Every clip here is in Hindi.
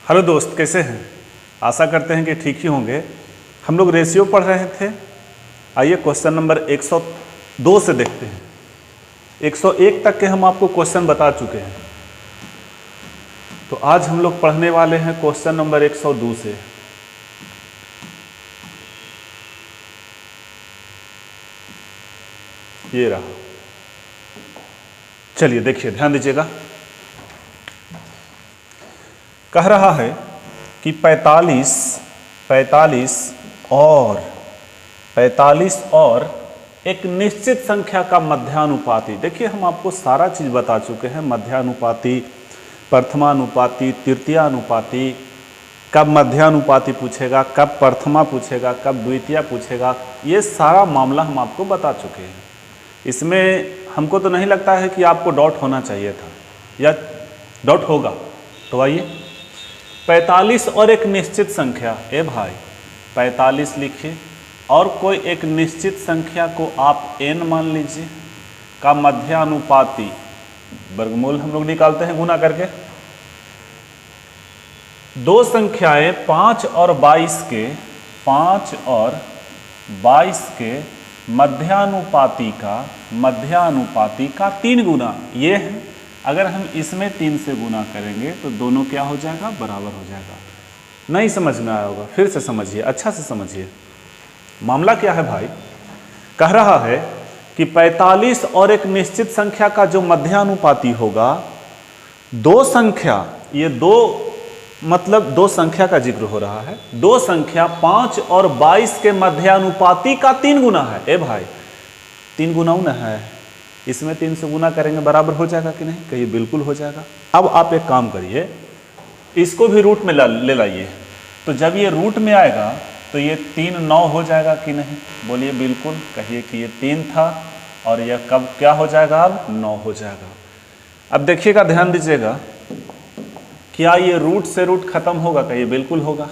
हेलो दोस्त, कैसे हैं? आशा करते हैं कि ठीक ही होंगे। हम लोग रेशियो पढ़ रहे थे। आइए क्वेश्चन नंबर 102 से देखते हैं। 101 तक के हम आपको क्वेश्चन बता चुके हैं, तो आज हम लोग पढ़ने वाले हैं क्वेश्चन नंबर 102 से। ये रहा, चलिए देखिए, ध्यान दीजिएगा। कह रहा है कि 45 और एक निश्चित संख्या का मध्यानुपाती। देखिए, हम आपको सारा चीज बता चुके हैं। मध्यानुपाती, प्रथमानुपाती, तृतीयानुपाती, कब मध्यानुपाती पूछेगा, कब प्रथमा पूछेगा, कब द्वितीय पूछेगा, ये सारा मामला हम आपको बता चुके हैं। इसमें हमको तो नहीं लगता है कि आपको डाउट होना चाहिए था, या डाउट होगा। तो आइए, 45 और एक निश्चित संख्या। ए भाई, 45 लिखिए और कोई एक निश्चित संख्या को आप n मान लीजिए का मध्यानुपाती। वर्गमूल हम लोग निकालते हैं गुना करके। दो संख्याएं 5 और 22 के मध्यानुपाती का 3 गुना ये है। अगर हम इसमें 3 से गुना करेंगे तो दोनों क्या हो जाएगा? बराबर हो जाएगा। नहीं समझ में आया होगा, फिर से समझिए, अच्छा से समझिए। मामला क्या है भाई? कह रहा है कि 45 और एक निश्चित संख्या का जो मध्यानुपाती होगा, दो संख्या, ये दो संख्या का जिक्र हो रहा है। दो संख्या 5 और 22 के मध्यानुपाती का 3 गुना है। ए भाई, 3 गुना ना है, इसमें 3 से गुना करेंगे बराबर हो जाएगा कि नहीं? कहिए बिल्कुल हो जाएगा। अब आप एक काम करिए, इसको भी रूट में ले लाइए। तो जब ये रूट में आएगा तो ये 3 9 हो जाएगा कि नहीं? बोलिए बिल्कुल। कहिए कि ये 3 था और यह कब क्या हो जाएगा? अब 9 हो जाएगा। अब देखिएगा, ध्यान दीजिएगा, क्या ये रूट से रूट खत्म होगा? कहिए बिल्कुल होगा।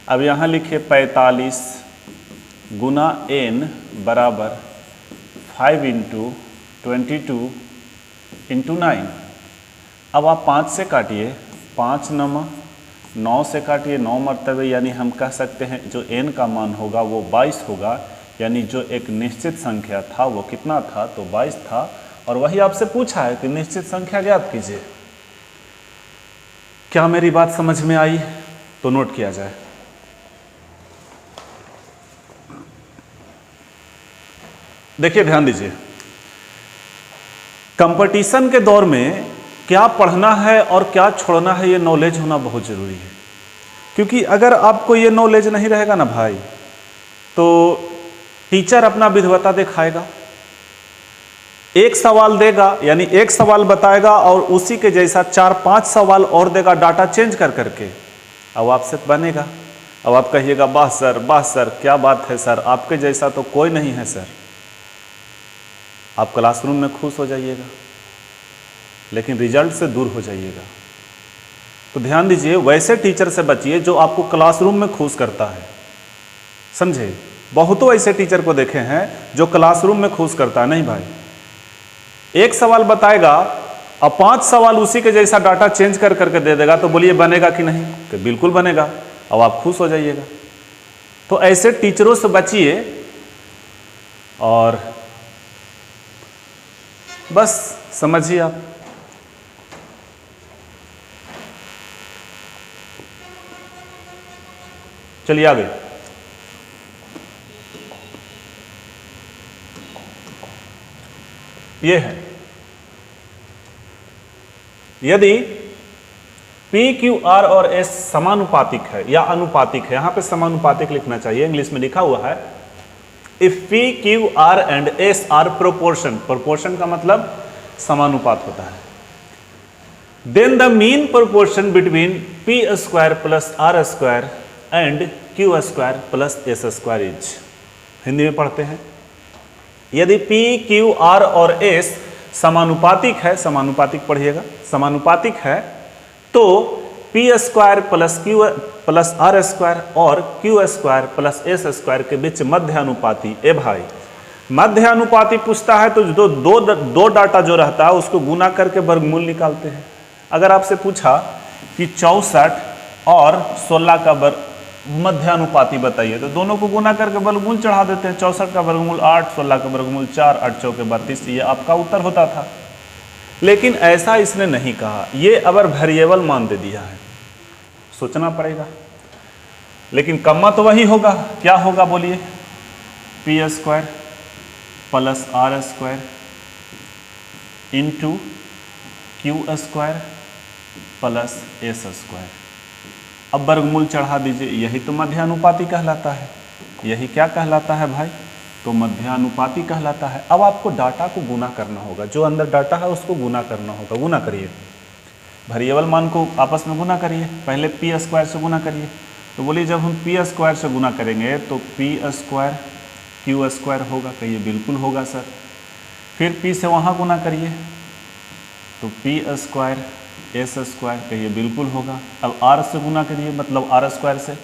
अब यहाँ लिखिए 45 गुना n बराबर 5 × 22 × 9। अब आप 5 से काटिए, 5 9 से काटिए, 9 मरतबे, यानी हम कह सकते हैं जो n का मान होगा वो 22 होगा। यानी जो एक निश्चित संख्या था वो कितना था? तो 22 था। और वही आपसे पूछा है कि निश्चित संख्या ज्ञात कीजिए। क्या मेरी बात समझ में आई? तो नोट किया जाए। देखिए, ध्यान दीजिए, कंपटीशन के दौर में क्या पढ़ना है और क्या छोड़ना है, ये नॉलेज होना बहुत जरूरी है। क्योंकि अगर आपको ये नॉलेज नहीं रहेगा ना भाई, तो टीचर अपना विद्वता दिखाएगा। एक सवाल देगा, यानी एक सवाल बताएगा और उसी के जैसा 4-5 सवाल और देगा, डाटा चेंज कर करके। अब आपसे बनेगा। अब आप कहिएगा वाह सर, क्या बात है सर, आपके जैसा तो कोई नहीं है सर। आप क्लासरूम में खुश हो जाइएगा, लेकिन रिजल्ट से दूर हो जाइएगा। तो ध्यान दीजिए, वैसे टीचर से बचिए जो आपको क्लासरूम में खुश करता है। समझे? बहुतों ऐसे टीचर को देखे हैं जो क्लासरूम में खुश करता है। नहीं भाई, एक सवाल बताएगा और 5 सवाल उसी के जैसा डाटा चेंज कर करके दे देगा। तो बोलिए बनेगा कि नहीं? कि बिल्कुल बनेगा। अब आप खुश हो जाइएगा। तो ऐसे टीचरों से बचिए और बस समझिए आप। चलिए आगे। ये है, यदि P, Q, R और S समानुपातिक है या अनुपातिक है। यहां पे समानुपातिक लिखना चाहिए, इंग्लिश में लिखा हुआ है if P, Q, R and S are proportion। Proportion का मतलब समानुपात होता है। Then the mean proportion between P² plus R² and Q² plus S² is. Hindi में पढ़ते हैं, यदि P, Q, R और S समानुपातिक है, समानुपातिक पढ़िएगा, समानुपातिक है, तो P² plus Q plus R² और Q² प्लस S² के बीच मध्यानुपाती। ए भाई, मध्यानुपाती पूछता है तो दो डाटा जो रहता है उसको गुना करके वर्गमूल निकालते हैं। अगर आपसे पूछा कि 64 और 16 का मध्यानुपाती बताइए, तो दोनों को गुना करके वर्गमूल चढ़ा देते हैं। 64 का वर्गमूल 8, 16 का वर्गमूल 4, 8 चौके 32, ये आपका उत्तर होता था। लेकिन ऐसा इसने नहीं कहा, ये अगर वेरिएबल मान दे दिया है, सोचना पड़ेगा। लेकिन कम्मा तो वही होगा, क्या होगा बोलिए, P square plus R square into Q square plus S square. अब वर्गमूल चढ़ा दीजिए, यही तो मध्यानुपाती कहलाता है। यही क्या कहलाता है भाई, तो मध्यानुपाती कहलाता है। अब आपको डाटा को गुना करना होगा, जो अंदर डाटा है उसको गुना करना होगा। गुना करिए, वेरिएबल मान को आपस में गुना करिए। पहले पी स्क्वायर से गुना करिए, तो बोलिए जब हम पी स्क्वायर से गुना करेंगे तो पी स्क्वायर क्यू स्क्वायर होगा, कहिए बिल्कुल होगा सर। फिर पी से वहाँ गुना करिए तो पी स्क्वायर एस स्क्वायर, कहिए बिल्कुल होगा। अब आर से गुना करिए, मतलब आर स्क्वायर से,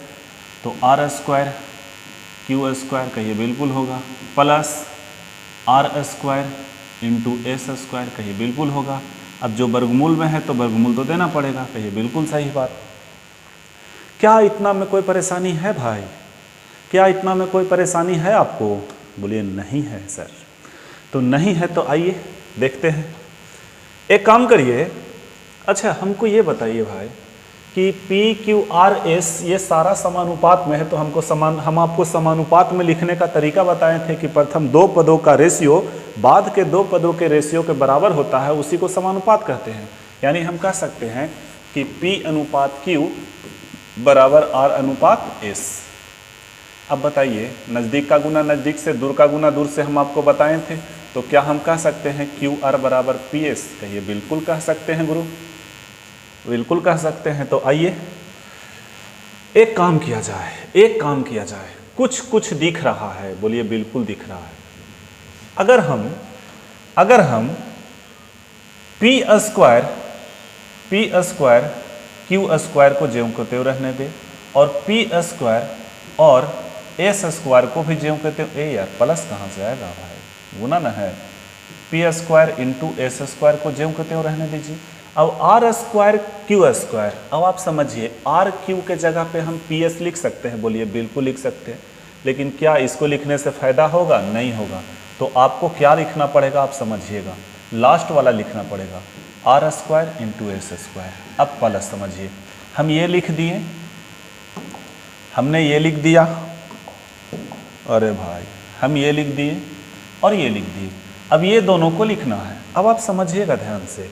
तो आर स्क्वायर क्यू स्क्वायर, कहिए बिल्कुल होगा। Plus R square into S square, कहिए बिल्कुल होगा। अब जो वर्गमूल में है तो वर्गमूल तो देना पड़ेगा, कहिए बिल्कुल सही बात। क्या इतना में कोई परेशानी है भाई, क्या इतना में कोई परेशानी है आपको? बोलिए नहीं है सर। तो नहीं है तो आइए देखते हैं। एक काम करिए, अच्छा हमको ये बताइए भाई कि पी क्यू आर एस ये सारा समानुपात में है, तो हम आपको समानुपात में लिखने का तरीका बताए थे कि प्रथम दो पदों का रेशियो बाद के दो पदों के रेशियो के बराबर होता है, उसी को समानुपात कहते हैं। यानी हम कह सकते हैं कि P अनुपात Q बराबर R अनुपात S। अब बताइए, नज़दीक का गुना नज़दीक से, दूर का गुना दूर से हम आपको बताए थे, तो क्या हम कह सकते हैं QR बराबर PS? कहिए बिल्कुल कह सकते हैं गुरु, बिल्कुल कह सकते हैं। तो आइए एक काम किया जाए, एक काम किया जाए। कुछ कुछ दिख रहा है, बोलिए बिल्कुल दिख रहा है। अगर हम पी स्क्वायर क्यू स्क्वायर को ज्यों को त्यों रहने दें, और पी स्क्वायर और एस स्क्वायर को भी ज्यों के त्यों, ए यार प्लस कहाँ से आएगा भाई, गुना ना है। P square into S square को ज्यों के त्यों रहने दीजिए। अब आर स्क्वायर क्यू स्क्वायर, अब आप समझिए आर क्यू के जगह पे हम पी एस लिख सकते हैं, बोलिए बिल्कुल लिख सकते हैं। लेकिन क्या इसको लिखने से फायदा होगा? नहीं होगा। तो आपको क्या लिखना पड़ेगा, आप समझिएगा, लास्ट वाला लिखना पड़ेगा, R square into S square. अब प्लस समझिए, हम ये लिख दिए, हमने ये लिख दिया, अरे भाई हम ये लिख दिए और ये लिख दिए। अब ये दोनों को लिखना है। अब आप समझिएगा ध्यान से,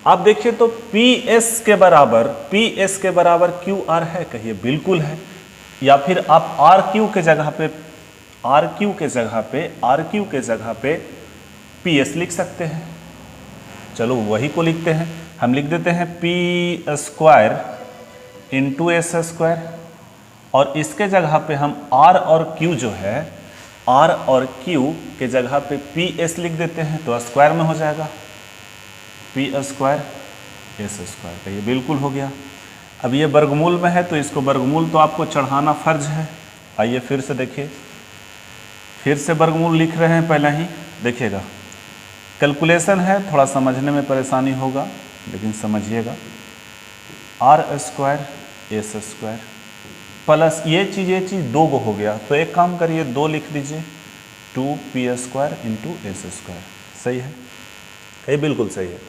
आप देखिए तो पी एस के बराबर क्यू आर है, कहिए बिल्कुल है। या फिर आप आर क्यू के जगह पे पी एस लिख सकते हैं। चलो वही को लिखते हैं, हम लिख देते हैं P square into S square, और इसके जगह पे हम आर और क्यू जो है, आर और क्यू के जगह पे पी एस लिख देते हैं, तो स्क्वायर में हो जाएगा पी स्क्वायर एस स्क्वायर, कहिए बिल्कुल हो गया। अब ये वर्गमूल में है तो इसको वर्गमूल तो आपको चढ़ाना फर्ज है। आइए फिर से देखिए, फिर से वर्गमूल लिख रहे हैं, पहले ही देखिएगा, कैलकुलेशन है, थोड़ा समझने में परेशानी होगा लेकिन समझिएगा। R square S square plus ये चीज़ दो गो हो गया, तो एक काम करिए, दो लिख दीजिए, 2p square into S square. सही है, ये बिल्कुल सही है।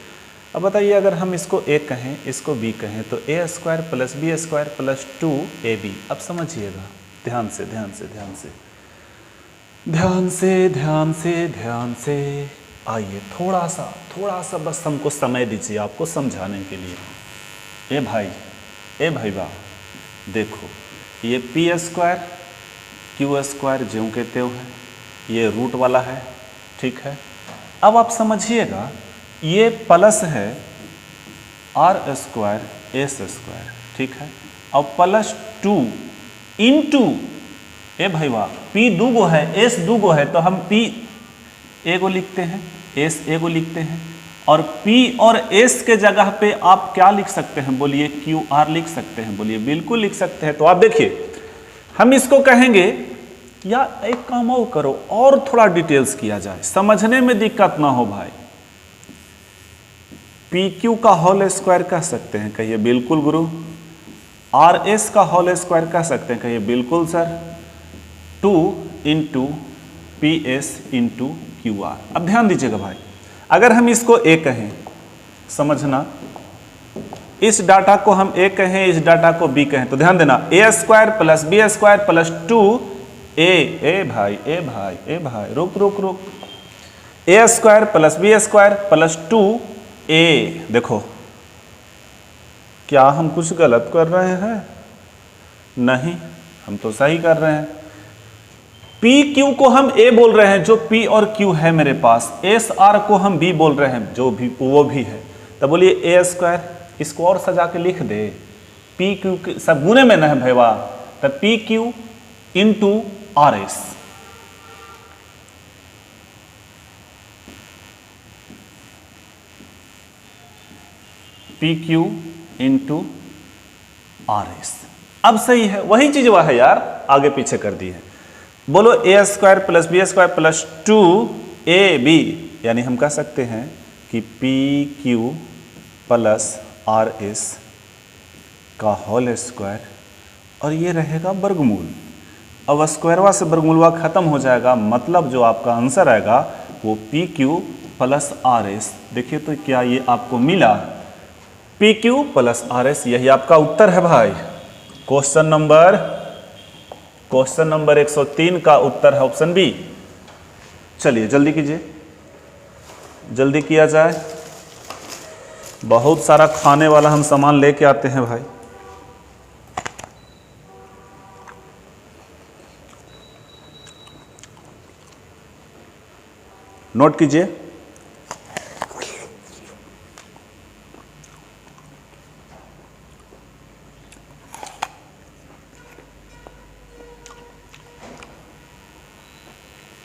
अब बताइए, अगर हम इसको a कहें, इसको b कहें, तो a square plus b square plus 2ab। अब समझिएगा ध्यान से ध्यान से ध्यान से ध्यान से ध्यान से ध्यान से आइए, थोड़ा सा बस हमको समय दीजिए आपको समझाने के लिए। ए भाई वाह, देखो ये पी स्क्वायर क्यू स्क्वायर ज्यों के त्यों है, ये रूट वाला है, ठीक है। अब आप समझिएगा, ये प्लस है आर स्क्वायर एस स्क्वायर, ठीक है, और प्लस 2 इंटू, ए भाई वाह, पी दूगो है एस दूगो है, तो हम पी एगो लिखते हैं, एस एगो लिखते हैं, और P और S के जगह पे आप क्या लिख सकते हैं, बोलिए QR लिख सकते हैं, बोलिए बिल्कुल लिख सकते हैं। तो आप देखिए, हम इसको कहेंगे, या एक काम और करो, और थोड़ा डिटेल्स किया जाए, समझने में दिक्कत ना हो भाई। PQ का होल स्क्वायर कह सकते हैं, कहिए बिल्कुल गुरु, RS का होल स्क्वायर कह सकते हैं, कहिए बिल्कुल sir. 2 into PS into QR। अब ध्यान दीजिएगा भाई, अगर हम इसको A कहें, समझना, इस डाटा को हम A कहें, इस डाटा को B कहें, तो ध्यान देना, A square plus B square plus 2A, ए भाई रुक रुक रुक, A square plus B square plus 2A। देखो क्या हम कुछ गलत कर रहे हैं? नहीं, हम तो सही कर रहे हैं। PQ को हम A बोल रहे हैं, जो P और Q है मेरे पास। SR को हम B बोल रहे हैं, जो भी वो भी है। तो बोलिए A स्क्वायर, इसको और सजा के लिख दे, PQ सब गुने में न है भैया, तो PQ into RS। PQ into RS। अब सही है, वही चीज वह है यार, आगे पीछे कर दी है। बोलो A square plus B square plus 2AB, यानी हम कह सकते हैं कि PQ प्लस RS का होल स्क्वायर, और ये रहेगा वर्गमूल। अब स्क्वायरवा से वर्गमूलवा खत्म हो जाएगा, मतलब जो आपका आंसर आएगा वो PQ प्लस RS। देखिए तो क्या ये आपको मिला, PQ प्लस RS, यही आपका उत्तर है भाई। क्वेश्चन नंबर 103 का उत्तर है ऑप्शन बी। चलिए जल्दी कीजिए, जल्दी किया जाए, बहुत सारा खाने वाला हम सामान लेके आते हैं भाई। नोट कीजिए,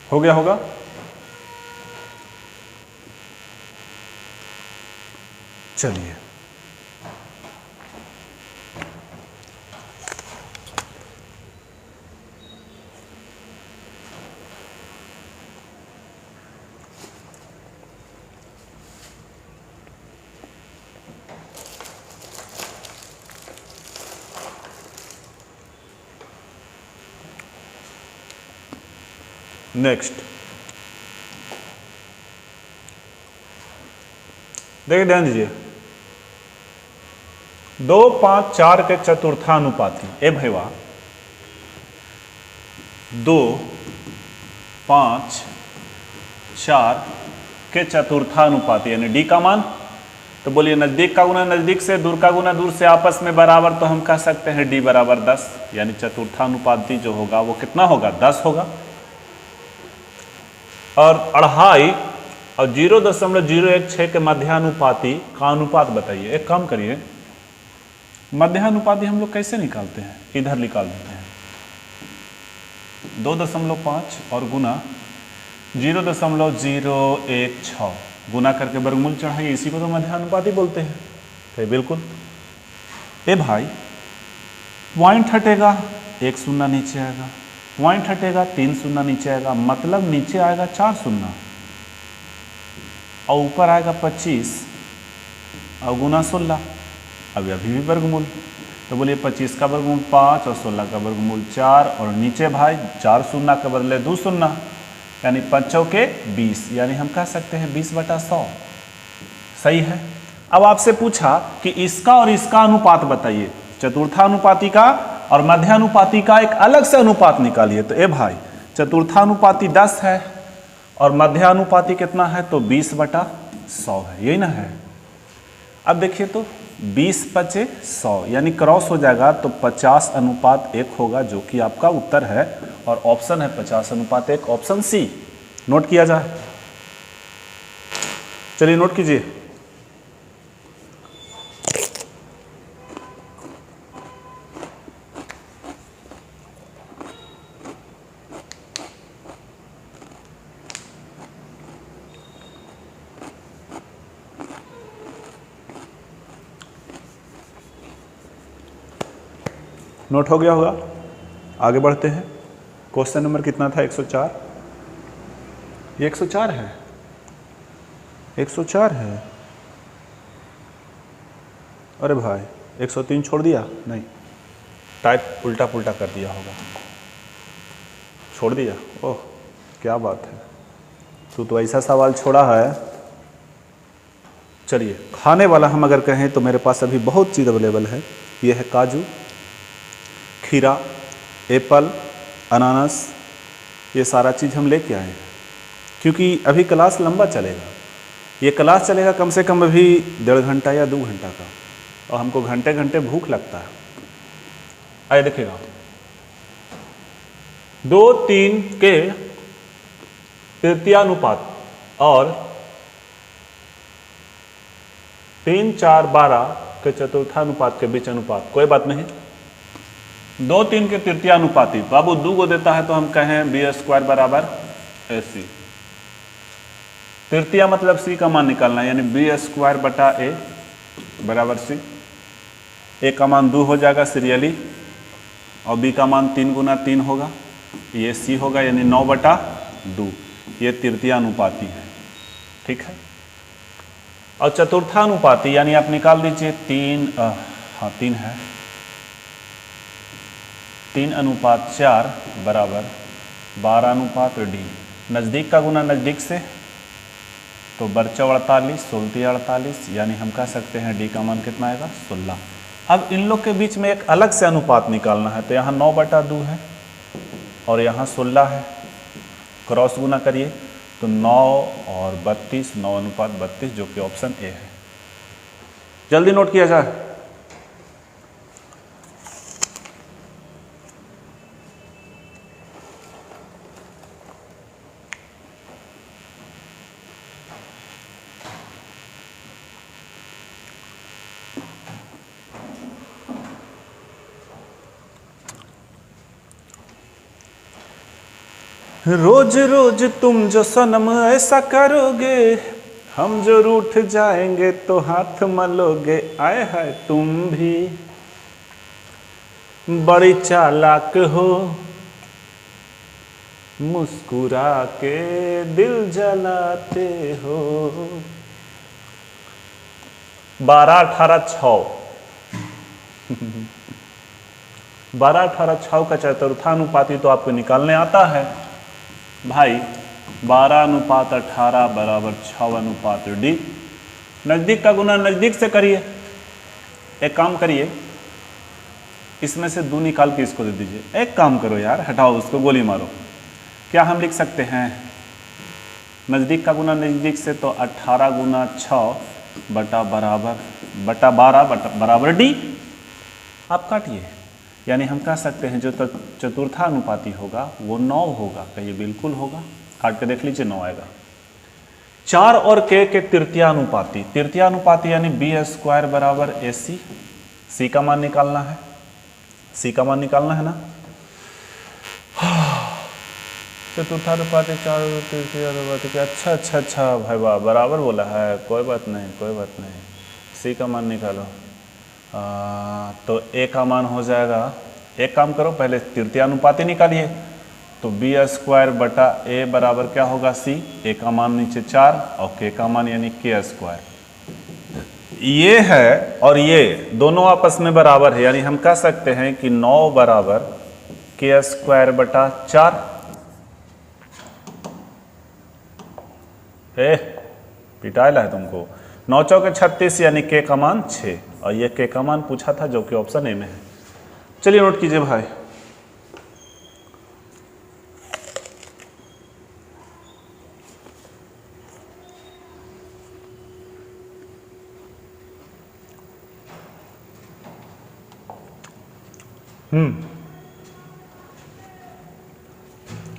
हो गया होगा। चलिए नेक्स्ट देखिए, ध्यान दीजिए, 2, 5, 4 के चतुर्थानुपाती। ए भैया 2, 5, 4 के चतुर्थानुपाती यानी डी का मान। तो बोलिए नजदीक का गुना नजदीक से, दूर का गुना दूर से, आपस में बराबर, तो हम कह सकते हैं डी बराबर 10, यानी चतुर्थानुपाती जो होगा वो कितना होगा, 10 होगा। और 2.5 और 0.016 के मध्यानुपाती का अनुपात बताइए। एक काम करिए, मध्यानुपाती हम लोग कैसे निकालते हैं, इधर निकाल देते हैं। 2.5 और गुना 0.016 गुना करके वर्गमूल चढ़ाइए, इसी को तो मध्यानुपाती बोलते हैं। तो बिल्कुल ए भाई, पॉइंट हटेगा 1 शून्य नीचे आएगा, पॉइंट हटेगा 3 शून्य नीचे आएगा, मतलब नीचे आएगा 4 शून्य और ऊपर आएगा 25 और गुना 16। अभी भी वर्गमूल, तो बोलिए 25 का वर्गमूल 5 और 16 का वर्गमूल 4, और नीचे भाई 4 शून्य के बदले 2 शून्य, यानी 5 चौके 20, यानी हम कह सकते हैं 20/100। सही है। अब आपसे पूछा कि इसका और इसका अनुपात बताइए, चतुर्थानुपाती का और मध्यानुपाती का एक अलग से अनुपात निकालिए। तो ए भाई चतुर्थानुपाती 10 है और मध्यानुपाती कितना है, तो 20/100 है, यही ना है। अब देखिए तो 20/100 यानी क्रॉस हो जाएगा, तो 50:1 होगा, जो कि आपका उत्तर है, और ऑप्शन है 50:1, ऑप्शन सी। नोट किया जाए, चलिए नोट कीजिए। नोट हो गया होगा, आगे बढ़ते हैं। क्वेश्चन नंबर कितना था, 104। ये 104 है, 104 है। अरे भाई 103 छोड़ दिया, नहीं टाइप उल्टा पुल्टा कर दिया होगा, छोड़ दिया। ओह क्या बात है, तू तो ऐसा सवाल छोड़ा है। चलिए खाने वाला हम अगर कहें तो मेरे पास अभी बहुत चीज़ अवेलेबल है। ये है काजू, खीरा, एप्पल, अनानास, ये सारा चीज़ हम लेके आए हैं क्योंकि अभी क्लास लंबा चलेगा। ये क्लास चलेगा कम से कम अभी 1.5 घंटा या 2 घंटा का, और हमको घंटे घंटे भूख लगता है। आइए देखिएगा, 2-3 के तृतीयानुपात और 3-4-12 के चतुर्थानुपात के बीच अनुपात। कोई बात नहीं, 2-3 के तृतीयानुपाती, बाबू 2 को देता है तो हम कहें b² बराबर ac। तृतीया मतलब c का मान निकालना है, यानी b² बटा a बराबर c। a का मान 2 हो जाएगा सीरियली, और b का मान 3 गुना 3 होगा, ये c होगा, यानी 9/2। ये तृतीयानुपाती है, ठीक है। और चतुर्थानुपाती यानी आप निकाल दीजिए 3 है, 3/4 बराबर 12/d। नज़दीक का गुना नज़दीक से, तो बरचौ 48, 16 48, यानी हम कह सकते हैं d का मान कितना आएगा 16। अब इन लोग के बीच में एक अलग से अनुपात निकालना है, तो यहाँ 9/2 है और यहाँ 16 है, क्रॉस गुना करिए तो 9 और 32, 9/32, जो कि ऑप्शन ए है। जल्दी नोट किया जाए। रोज रोज तुम जो सनम ऐसा करोगे, हम जो रूठ जाएंगे तो हाथ मलोगे। आए हाय तुम भी बड़ी चालाक हो, मुस्कुरा के दिल जलाते हो। 12 18 6 12 18 6 का चतुर्थानुपाती तो आपको निकालने आता है भाई। 12/18 बराबर 6/d। नज़दीक का गुना नज़दीक से करिए। एक काम करिए, इसमें से 2 निकाल के इसको दे दीजिए। एक काम करो यार, हटाओ उसको, गोली मारो। क्या हम लिख सकते हैं नज़दीक का गुना नज़दीक से, तो 18 गुना 6 बटा 12 बराबर d। आप काटिए, यानी हम कह सकते हैं जो चतुर्थानुपाती होगा वो 9 होगा। कहिए बिल्कुल होगा, काट के देख लीजिए 9 आएगा। 4 और k के तृतीयानुपाती, तृतीयानुपाती यानी b² बराबर ac। c का मान निकालना है, c का मान निकालना है ना। चतुर्थानुपाती 4 तृतीयानुपाती, अच्छा भाई वाह, बराबर बोला है, कोई बात नहीं। c का मान निकालो, तो a का मान हो जाएगा, एक काम करो पहले तृतीयानुपाती निकालिए, तो b² बटा a बराबर क्या होगा c। a का मान नीचे 4 और k का मान यानी k²। ये है और ये दोनों आपस में बराबर है, यानी हम कह सकते हैं कि 9 बराबर k² बटा 4। पिटाइल है तुमको। 9 चौके 36 यानी k का मान 6, और ये k का मान पूछा था जो कि ऑप्शन ए में है। चलिए नोट कीजिए भाई।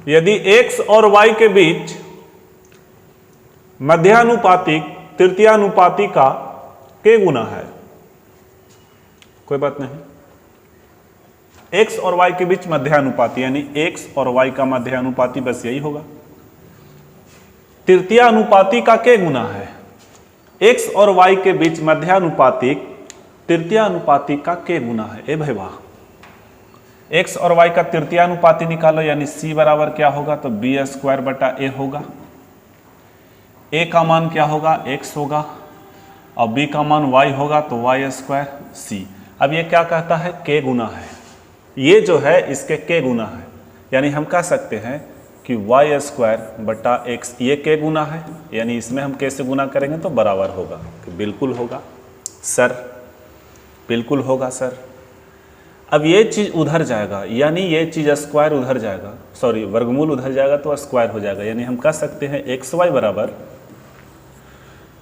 यदि x और y के बीच मध्यानुपातिक तृतीयानुपाती का k गुना है, कोई बात नहीं, x और y के बीच मध्यानुपाती यानी x और y का मध्यानुपाती, बस यही होगा। तृतीयानुपाती का k गुना है, x और y के बीच मध्यानुपातिक तृतीयानुपाती का k गुना है। ए भाई वाह, x और y का तृतीयानुपाती निकालो, यानी c बराबर क्या होगा, तो b² बटा a होगा। a का मान क्या होगा, x होगा, और b का मान y होगा, तो y² c। अब ये क्या कहता है, k गुना है, ये जो है इसके के गुना है, यानी हम कह सकते हैं कि वाई स्क्वायर बटा एक्स ये के गुना है, यानी इसमें हम कैसे गुना करेंगे तो बराबर होगा। कि बिल्कुल होगा सर, बिल्कुल होगा सर। अब ये चीज़ उधर जाएगा, यानी ये चीज़ स्क्वायर उधर जाएगा, सॉरी वर्गमूल उधर जाएगा तो स्क्वायर हो जाएगा, यानी हम कह सकते हैं एक्स वाई बराबर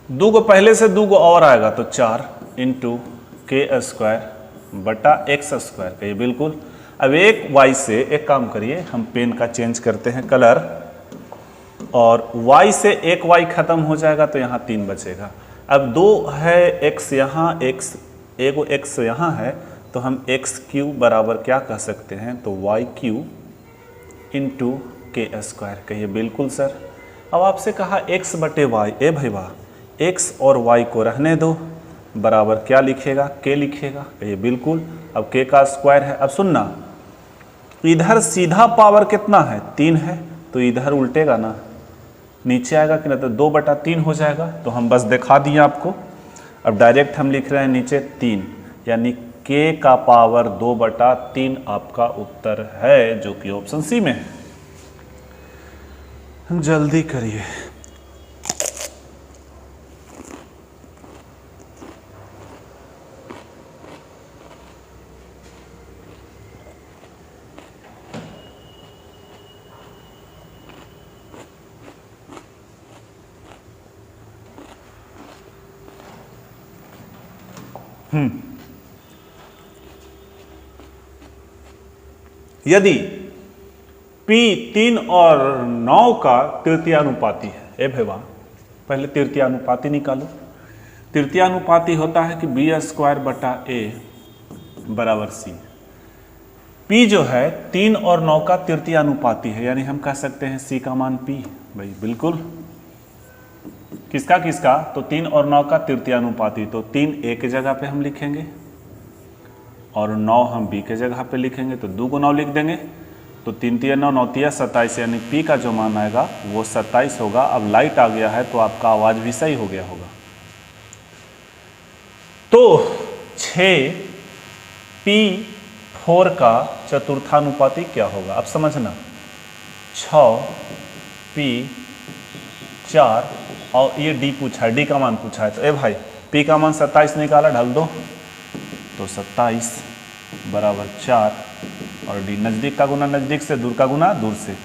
दो को पहले से दो को और आएगा तो 4 इंटू के स्क्वायर बटा एक्स स्क्वायर का ये बिल्कुल। अब एक वाई से एक काम करिए, हम पेन का चेंज करते हैं कलर, और y से एक y खत्म हो जाएगा तो यहाँ 3 बचेगा। अब 2 है x यहाँ, x एक x यहाँ है, तो हम एक्स क्यूब बराबर क्या कह सकते हैं तो वाई क्यूब इंटू के स्क्वायर कहिए बिल्कुल सर। अब आपसे कहा x बटे वाई, ए भाई वाह, x और y को रहने दो, बराबर क्या लिखेगा k लिखेगा कहिए बिल्कुल। अब k का स्क्वायर है। अब सुनना, इधर सीधा पावर कितना है 3 है, तो इधर उल्टेगा ना, नीचे आएगा कि नहीं तो 2/3 हो जाएगा, तो हम बस दिखा दिए आपको। अब डायरेक्ट हम लिख रहे हैं नीचे 3, यानी k का पावर 2/3 आपका उत्तर है, जो कि ऑप्शन सी में है। जल्दी करिए। यदि P 3 और 9 का तृतीयानुपाती है, ए भैया पहले तृतीयानुपाती निकालो। तृतीयानुपाती होता है कि बी स्क्वायर बटा ए बराबर सी। P जो है 3 और 9 का तृतीयानुपाती है, यानी हम कह सकते हैं सी का मान P भाई बिल्कुल। किसका किसका तो 3 और 9 का तृतीयानुपाती, तो 3 ए के जगह पे हम लिखेंगे और 9 हम बी के जगह पे लिखेंगे, तो 2 को 9 लिख देंगे, तो 3 3 9 9 3 27, यानी पी का जो मान आएगा वो 27 होगा। अब लाइट आ गया है तो आपका आवाज़ भी सही हो गया होगा। तो 6p4 का चतुर्थानुपाती क्या होगा, अब समझना। 6p4 और ये डी पूछा है, डी का मान पूछा है, तो ए भाई p का मान 27 निकाला, ढल दो, तो 27 बराबर 4, और डी नज़दीक का गुना नज़दीक से, दूर का गुना दूर से,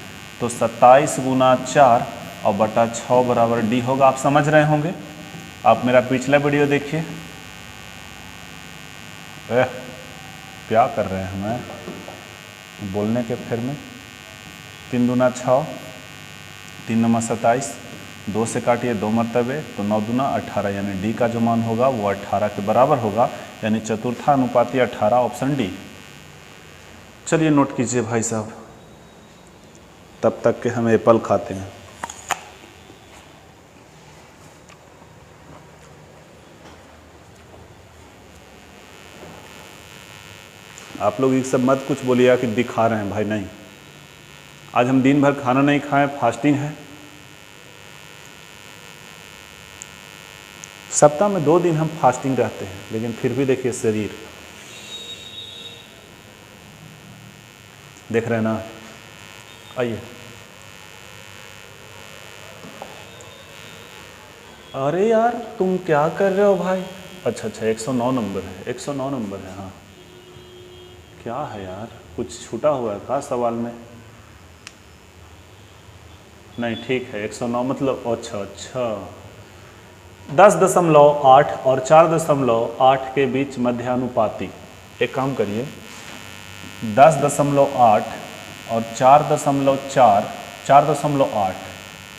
तो 27 गुना 4 और बटा 6 बराबर डी होगा। आप समझ रहे होंगे, आप मेरा पिछला वीडियो देखिए। क्या कर रहे हैं हमें बोलने के फिर में। 3 दूना 6, 3 नमा 27, 2 से काटिए 2 मरतबे, तो 9 दूना 18, यानी डी का जो मान होगा वो 18 के बराबर होगा, यानी चतुर्थानुपाती 18, ऑप्शन डी। चलिए नोट कीजिए भाई साहब, तब तक के हम एप्पल खाते हैं। आप लोग ये सब मत कुछ बोलिएगा कि दिखा रहे हैं, भाई नहीं। आज हम दिन भर खाना नहीं खाएं, फास्टिंग है। सप्ताह में 2 दिन हम फास्टिंग रहते हैं, लेकिन फिर भी देखिए शरीर देख रहे हैं ना। आइए, अरे यार तुम क्या कर रहे हो भाई। अच्छा 109 नंबर है, 109 नंबर है। हाँ क्या है यार, कुछ छूटा हुआ है क्या सवाल में? नहीं ठीक है, 109 मतलब अच्छा 10.8 और 4.8 के बीच मध्यानुपाती। एक काम करिए, 10.8 और 4.8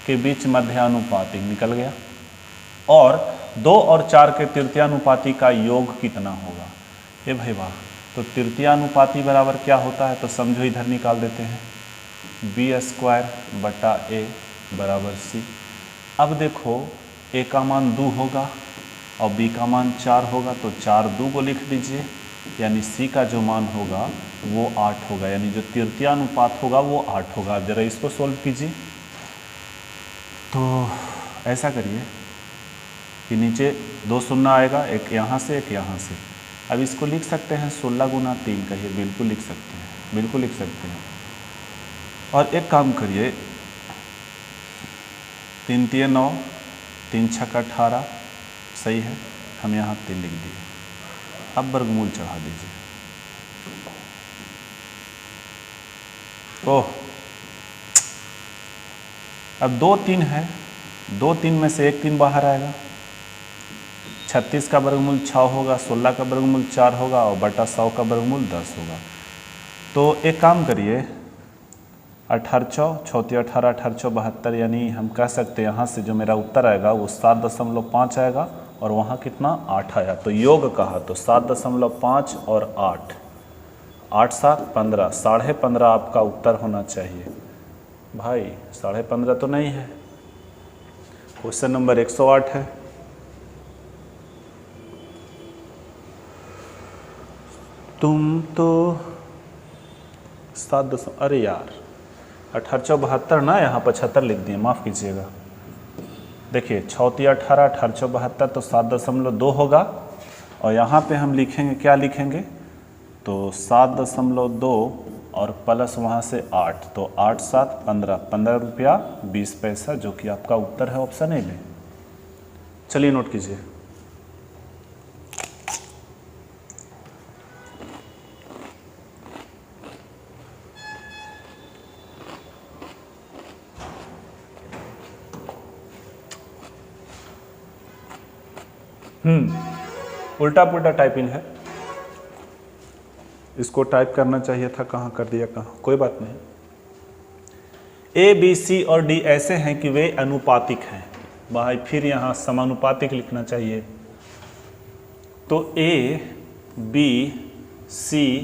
के बीच मध्यानुपाती निकल गया, और 2 और 4 के तृतीयानुपाती का योग कितना होगा। ये भाई वाह, तो तृतीयानुपाती बराबर क्या होता है, तो समझो इधर निकाल देते हैं, बी स्क्वायर बटा ए बराबर सी। अब देखो ए का मान 2 होगा और बी का मान 4 होगा, तो 4 2 को लिख दीजिए, यानी सी का जो मान होगा वो 8 होगा, यानी जो तृतीयानुपात होगा वो 8 होगा। जरा इसको सोल्व कीजिए। तो ऐसा करिए कि नीचे 2 शून्य आएगा, एक यहाँ से एक यहाँ से, अब इसको लिख सकते हैं 16 गुना 3, कहिए बिल्कुल लिख सकते हैं, बिल्कुल लिख सकते हैं। और एक काम करिए, 3 तिये 9, 3 छक्का 18, सही है, हम यहाँ 3 लिख दिए। अब वर्गमूल चढ़ा दीजिए। ओह, अब 2 3 है, 2 3 में से एक 3 बाहर आएगा। 36 का वर्गमूल 6 होगा, 16 का वर्गमूल 4 होगा और बटा 100 का वर्गमूल 10 होगा। तो एक काम करिए, 18 6 18 18 72, यानी हम कह सकते हैं यहाँ से जो मेरा उत्तर आएगा वो 7.5 आएगा और वहाँ कितना 8 आया। तो योग कहा तो 7.5 और 8, 8 7 15, 15.5 आपका उत्तर होना चाहिए। भाई 15.5 तो नहीं है, क्वेश्चन नंबर 108 है। तुम तो 7, अरे यार 1872 ना, यहाँ 75 लिख दिए, माफ़ कीजिएगा। देखिए 6 तिया 18, 1872 तो 7.2 होगा और यहाँ पे हम लिखेंगे, क्या लिखेंगे, तो 7.2 और प्लस वहाँ से 8, तो 8 7 15, 15 रुपया 20 पैसा, जो कि आपका उत्तर है ऑप्शन ए में। चलिए नोट कीजिए। उल्टा पुल्टा टाइपिंग है, इसको टाइप करना चाहिए था, कहाँ कर दिया, कहाँ, कोई बात नहीं। ए बी सी और डी ऐसे हैं कि वे अनुपातिक हैं। भाई फिर यहाँ समानुपातिक लिखना चाहिए। तो ए बी सी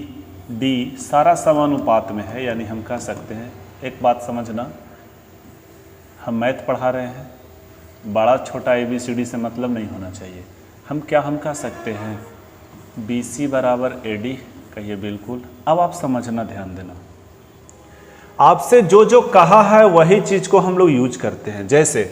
डी सारा समानुपात में है, यानी हम कह सकते हैं, एक बात समझना, हम मैथ पढ़ा रहे हैं, बड़ा छोटा ए बी सी डी से मतलब नहीं होना चाहिए। हम कह सकते हैं बी सी बराबर ए डी, कहिए बिल्कुल। अब आप समझना, ध्यान देना, आपसे जो जो कहा है वही चीज को हम लोग यूज करते हैं। जैसे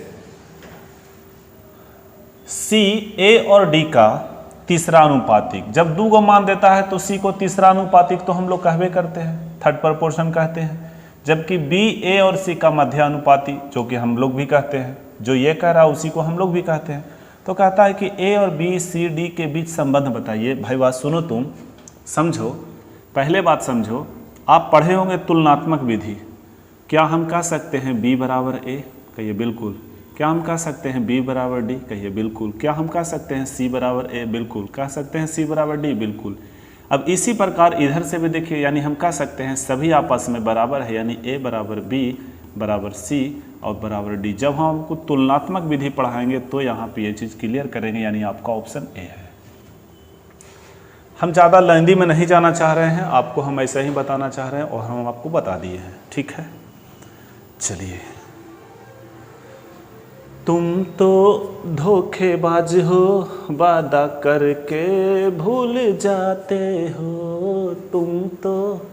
सी ए और डी का तीसरा अनुपातिक, जब 2 को मान देता है तो सी को तीसरा अनुपातिक तो हम लोग कहवे करते हैं, थर्ड प्रोपोर्शन कहते हैं। जबकि बी ए और सी का मध्य अनुपाती, जो कि हम लोग भी कहते हैं, जो ये कह रहा है उसी को हम लोग भी कहते हैं। तो कहता है कि ए और बी सी डी के बीच संबंध बताइए। भाई बात सुनो, तुम समझो, पहले बात समझो, आप पढ़े होंगे तुलनात्मक विधि। क्या हम कह सकते हैं बी बराबर ए, कहिए बिल्कुल। क्या हम कह सकते हैं बी बराबर डी, कहिए बिल्कुल। क्या हम कह सकते हैं सी बराबर ए, बिल्कुल। कह सकते हैं सी बराबर डी, बिल्कुल। अब इसी प्रकार इधर से भी देखिए, यानी हम कह सकते हैं सभी आपस में बराबर है, यानी ए बराबर बी बराबर सी और बराबर डी। जब हम आपको तुलनात्मक विधि पढ़ाएंगे तो यहाँ पे ये चीज़ क्लियर करेंगे, यानी आपका ऑप्शन ए है। हम ज़्यादा लेंदी में नहीं जाना चाह रहे हैं, आपको हम ऐसे ही बताना चाह रहे हैं और हम आपको बता दिए हैं, ठीक है। चलिए, तुम तो धोखेबाज हो, वादा करके भूल जाते हो। तुम तो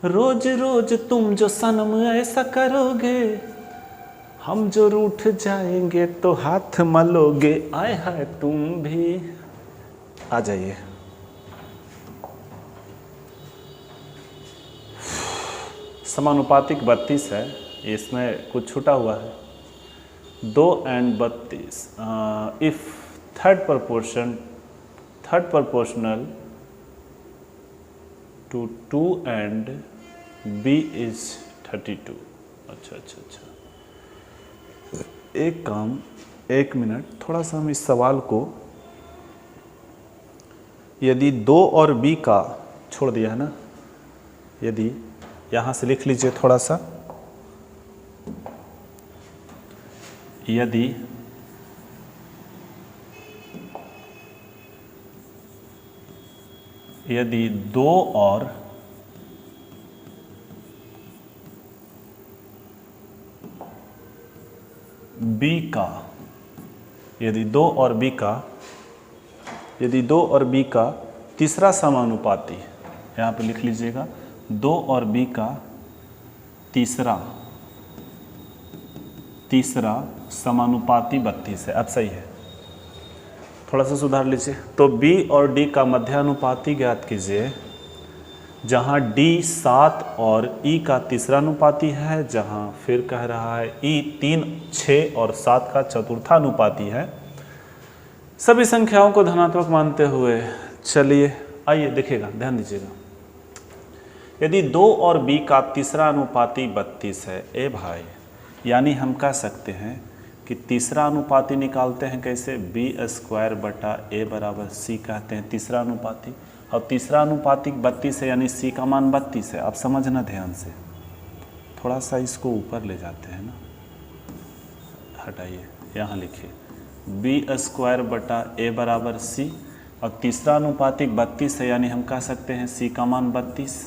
रोज रोज तुम जो सनम ऐसा करोगे, हम जो रूठ जाएंगे तो हाथ मलोगे। आए हाय तुम भी। आ जाइए, समानुपातिक 32 है, इसमें कुछ छूटा हुआ है। 2 and 32 if third proportional to 2 and b is 32। अच्छा, एक काम, 1 मिनट, थोड़ा सा हम इस सवाल को, यदि 2 और b का छोड़ दिया है ना, यदि यहाँ से लिख लीजिए थोड़ा सा, यदि यदि 2 और b का, यदि 2 और b का तीसरा समानुपाती, यहाँ पे लिख लीजिएगा 2 और b का तीसरा समानुपाती 32 है। अब सही है, थोड़ा सा सुधार लीजिए। तो B और D का मध्यानुपाती ज्ञात कीजिए, जहाँ D 7 और E का तीसरा अनुपाती है, जहाँ फिर कह रहा है E 3, 6 और 7 का चतुर्थानुपाती है। सभी संख्याओं को धनात्मक मानते हुए चलिए आइए देखिएगा, ध्यान दीजिएगा। यदि 2 और B का तीसरा अनुपाती 32 है, ए भाई, यानी हम कह सकते हैं कि तीसरा अनुपाती निकालते हैं कैसे, B² बटा A बराबर C कहते हैं तीसरा अनुपाती, और तीसरा अनुपाती 32 है यानी C का मान 32 है। आप समझना ध्यान से, थोड़ा सा इसको ऊपर ले जाते हैं ना, हटाइए, यहाँ लिखिए B² बटा A बराबर C, और तीसरा अनुपातिक 32 है यानी हम कह सकते हैं C का मान 32।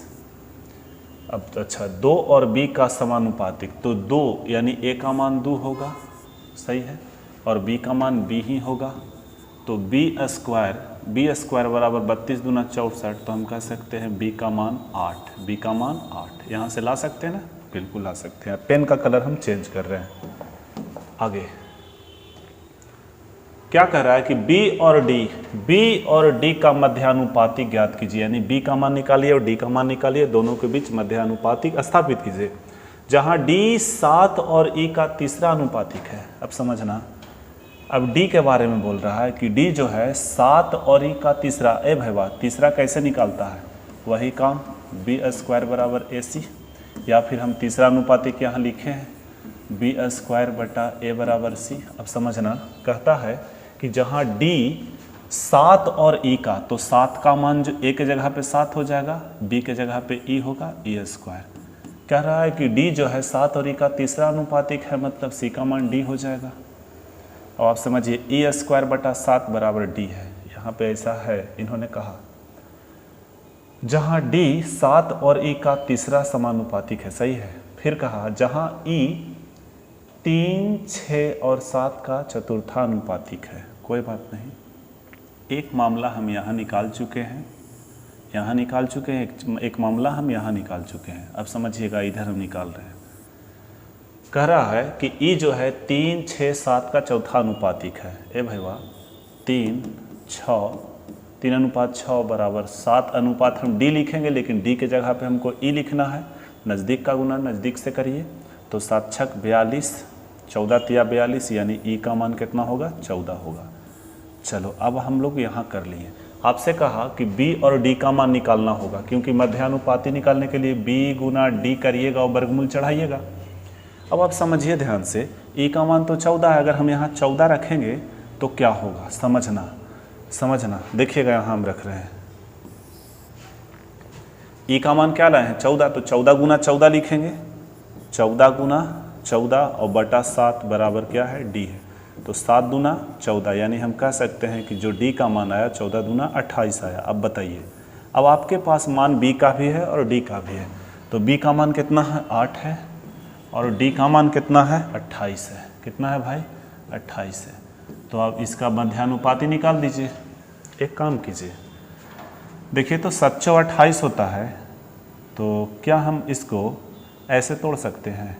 अब अच्छा, 2 और B का समानुपातिक, तो 2 यानी A का मान 2 होगा, सही है, और B का मान B ही होगा। तो B² बराबर 32 दूना 64, तो हम कह सकते हैं B का मान 8, B का मान 8। यहाँ से ला सकते हैं ना, बिल्कुल ला सकते हैं। पेन का कलर हम चेंज कर रहे हैं। आगे क्या कह रहा है कि B और D का मध्यानुपाती ज्ञात कीजिए, यानी B का मान निकालिए और D का मान निकालिए, दोनों के बीच मध्यानुपाती स्थापित कीजिए, जहाँ D 7 और E का तीसरा अनुपातिक है। अब समझना, अब D के बारे में बोल रहा है कि D जो है 7 और E का तीसरा, ए भैया तीसरा कैसे निकालता है, वही काम B² बराबर AC, या फिर हम तीसरा अनुपातिक यहाँ लिखे हैं B² बटा A बराबर C। अब समझना, कहता है कि जहाँ D 7 और E का, तो 7 का मान जो A के जगह पे 7 हो जाएगा, B के जगह पे E होगा E²। कह रहा है कि D जो है 7 और E का तीसरा अनुपातिक है, मतलब C का मान D हो जाएगा। और आप समझिए E² बटा 7 बराबर D है, यहाँ पे ऐसा है, इन्होंने कहा जहाँ D 7 और E का तीसरा समानुपातिक है, सही है। फिर कहा जहाँ E 3, 6 और 7 का चतुर्थानुपातिक है। कोई बात नहीं, एक मामला हम यहाँ निकाल चुके हैं, एक मामला हम यहाँ निकाल चुके हैं। अब समझिएगा, इधर हम निकाल रहे हैं। कह रहा है कि E जो है 3, 6, 7 का चौथा अनुपातिक है। ए भैया 3, 6, 3 अनुपात 6 बराबर 7 अनुपात हम D लिखेंगे, लेकिन D के जगह पे हमको E लिखना है। नज़दीक का गुना नज़दीक से करिए, तो 7 छक 42, 14 तिया 42, यानी E का मान कितना होगा, 14 होगा। चलो अब हम लोग यहाँ कर लिए। आपसे कहा कि B और D का मान निकालना होगा, क्योंकि मध्यानुपाती निकालने के लिए B गुना D करिएगा और वर्गमूल चढ़ाइएगा। अब आप समझिए ध्यान से, E का मान तो 14 है, अगर हम यहाँ 14 रखेंगे तो क्या होगा, समझना देखिएगा, यहाँ हम रख रहे हैं E का मान क्या लाए हैं, 14, तो 14 गुना 14 लिखेंगे, 14 गुना 14 और बटा 7 बराबर क्या है, D है। तो 7 दूना 14, यानी हम कह सकते हैं कि जो D का मान आया 14 दूना 28 आया। अब बताइए, अब आपके पास मान B का भी है और D का भी है, तो B का मान कितना है, 8 है, और D का मान कितना है, 28 है। कितना है भाई, 28 है। तो आप इसका मध्यानुपाती निकाल दीजिए। एक काम कीजिए, देखिए तो 7 चौ 28 होता है, तो क्या हम इसको ऐसे तोड़ सकते हैं,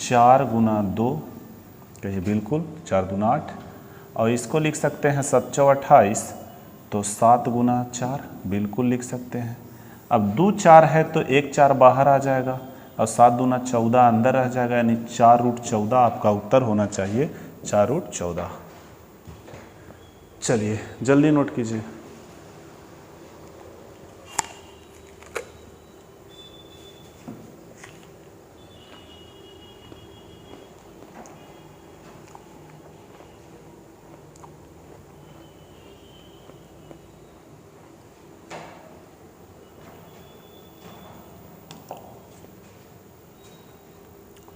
4 गुना 2, कहिए बिल्कुल, 4 दूना 8, और इसको लिख सकते हैं 7 चौ 28, तो 7 गुना 4 बिल्कुल लिख सकते हैं। अब 2 4 है तो 1 4 बाहर आ जाएगा, और 7 दूना 14 अंदर रह जाएगा, यानी 4√14 आपका उत्तर होना चाहिए, 4√14। चलिए जल्दी नोट कीजिए।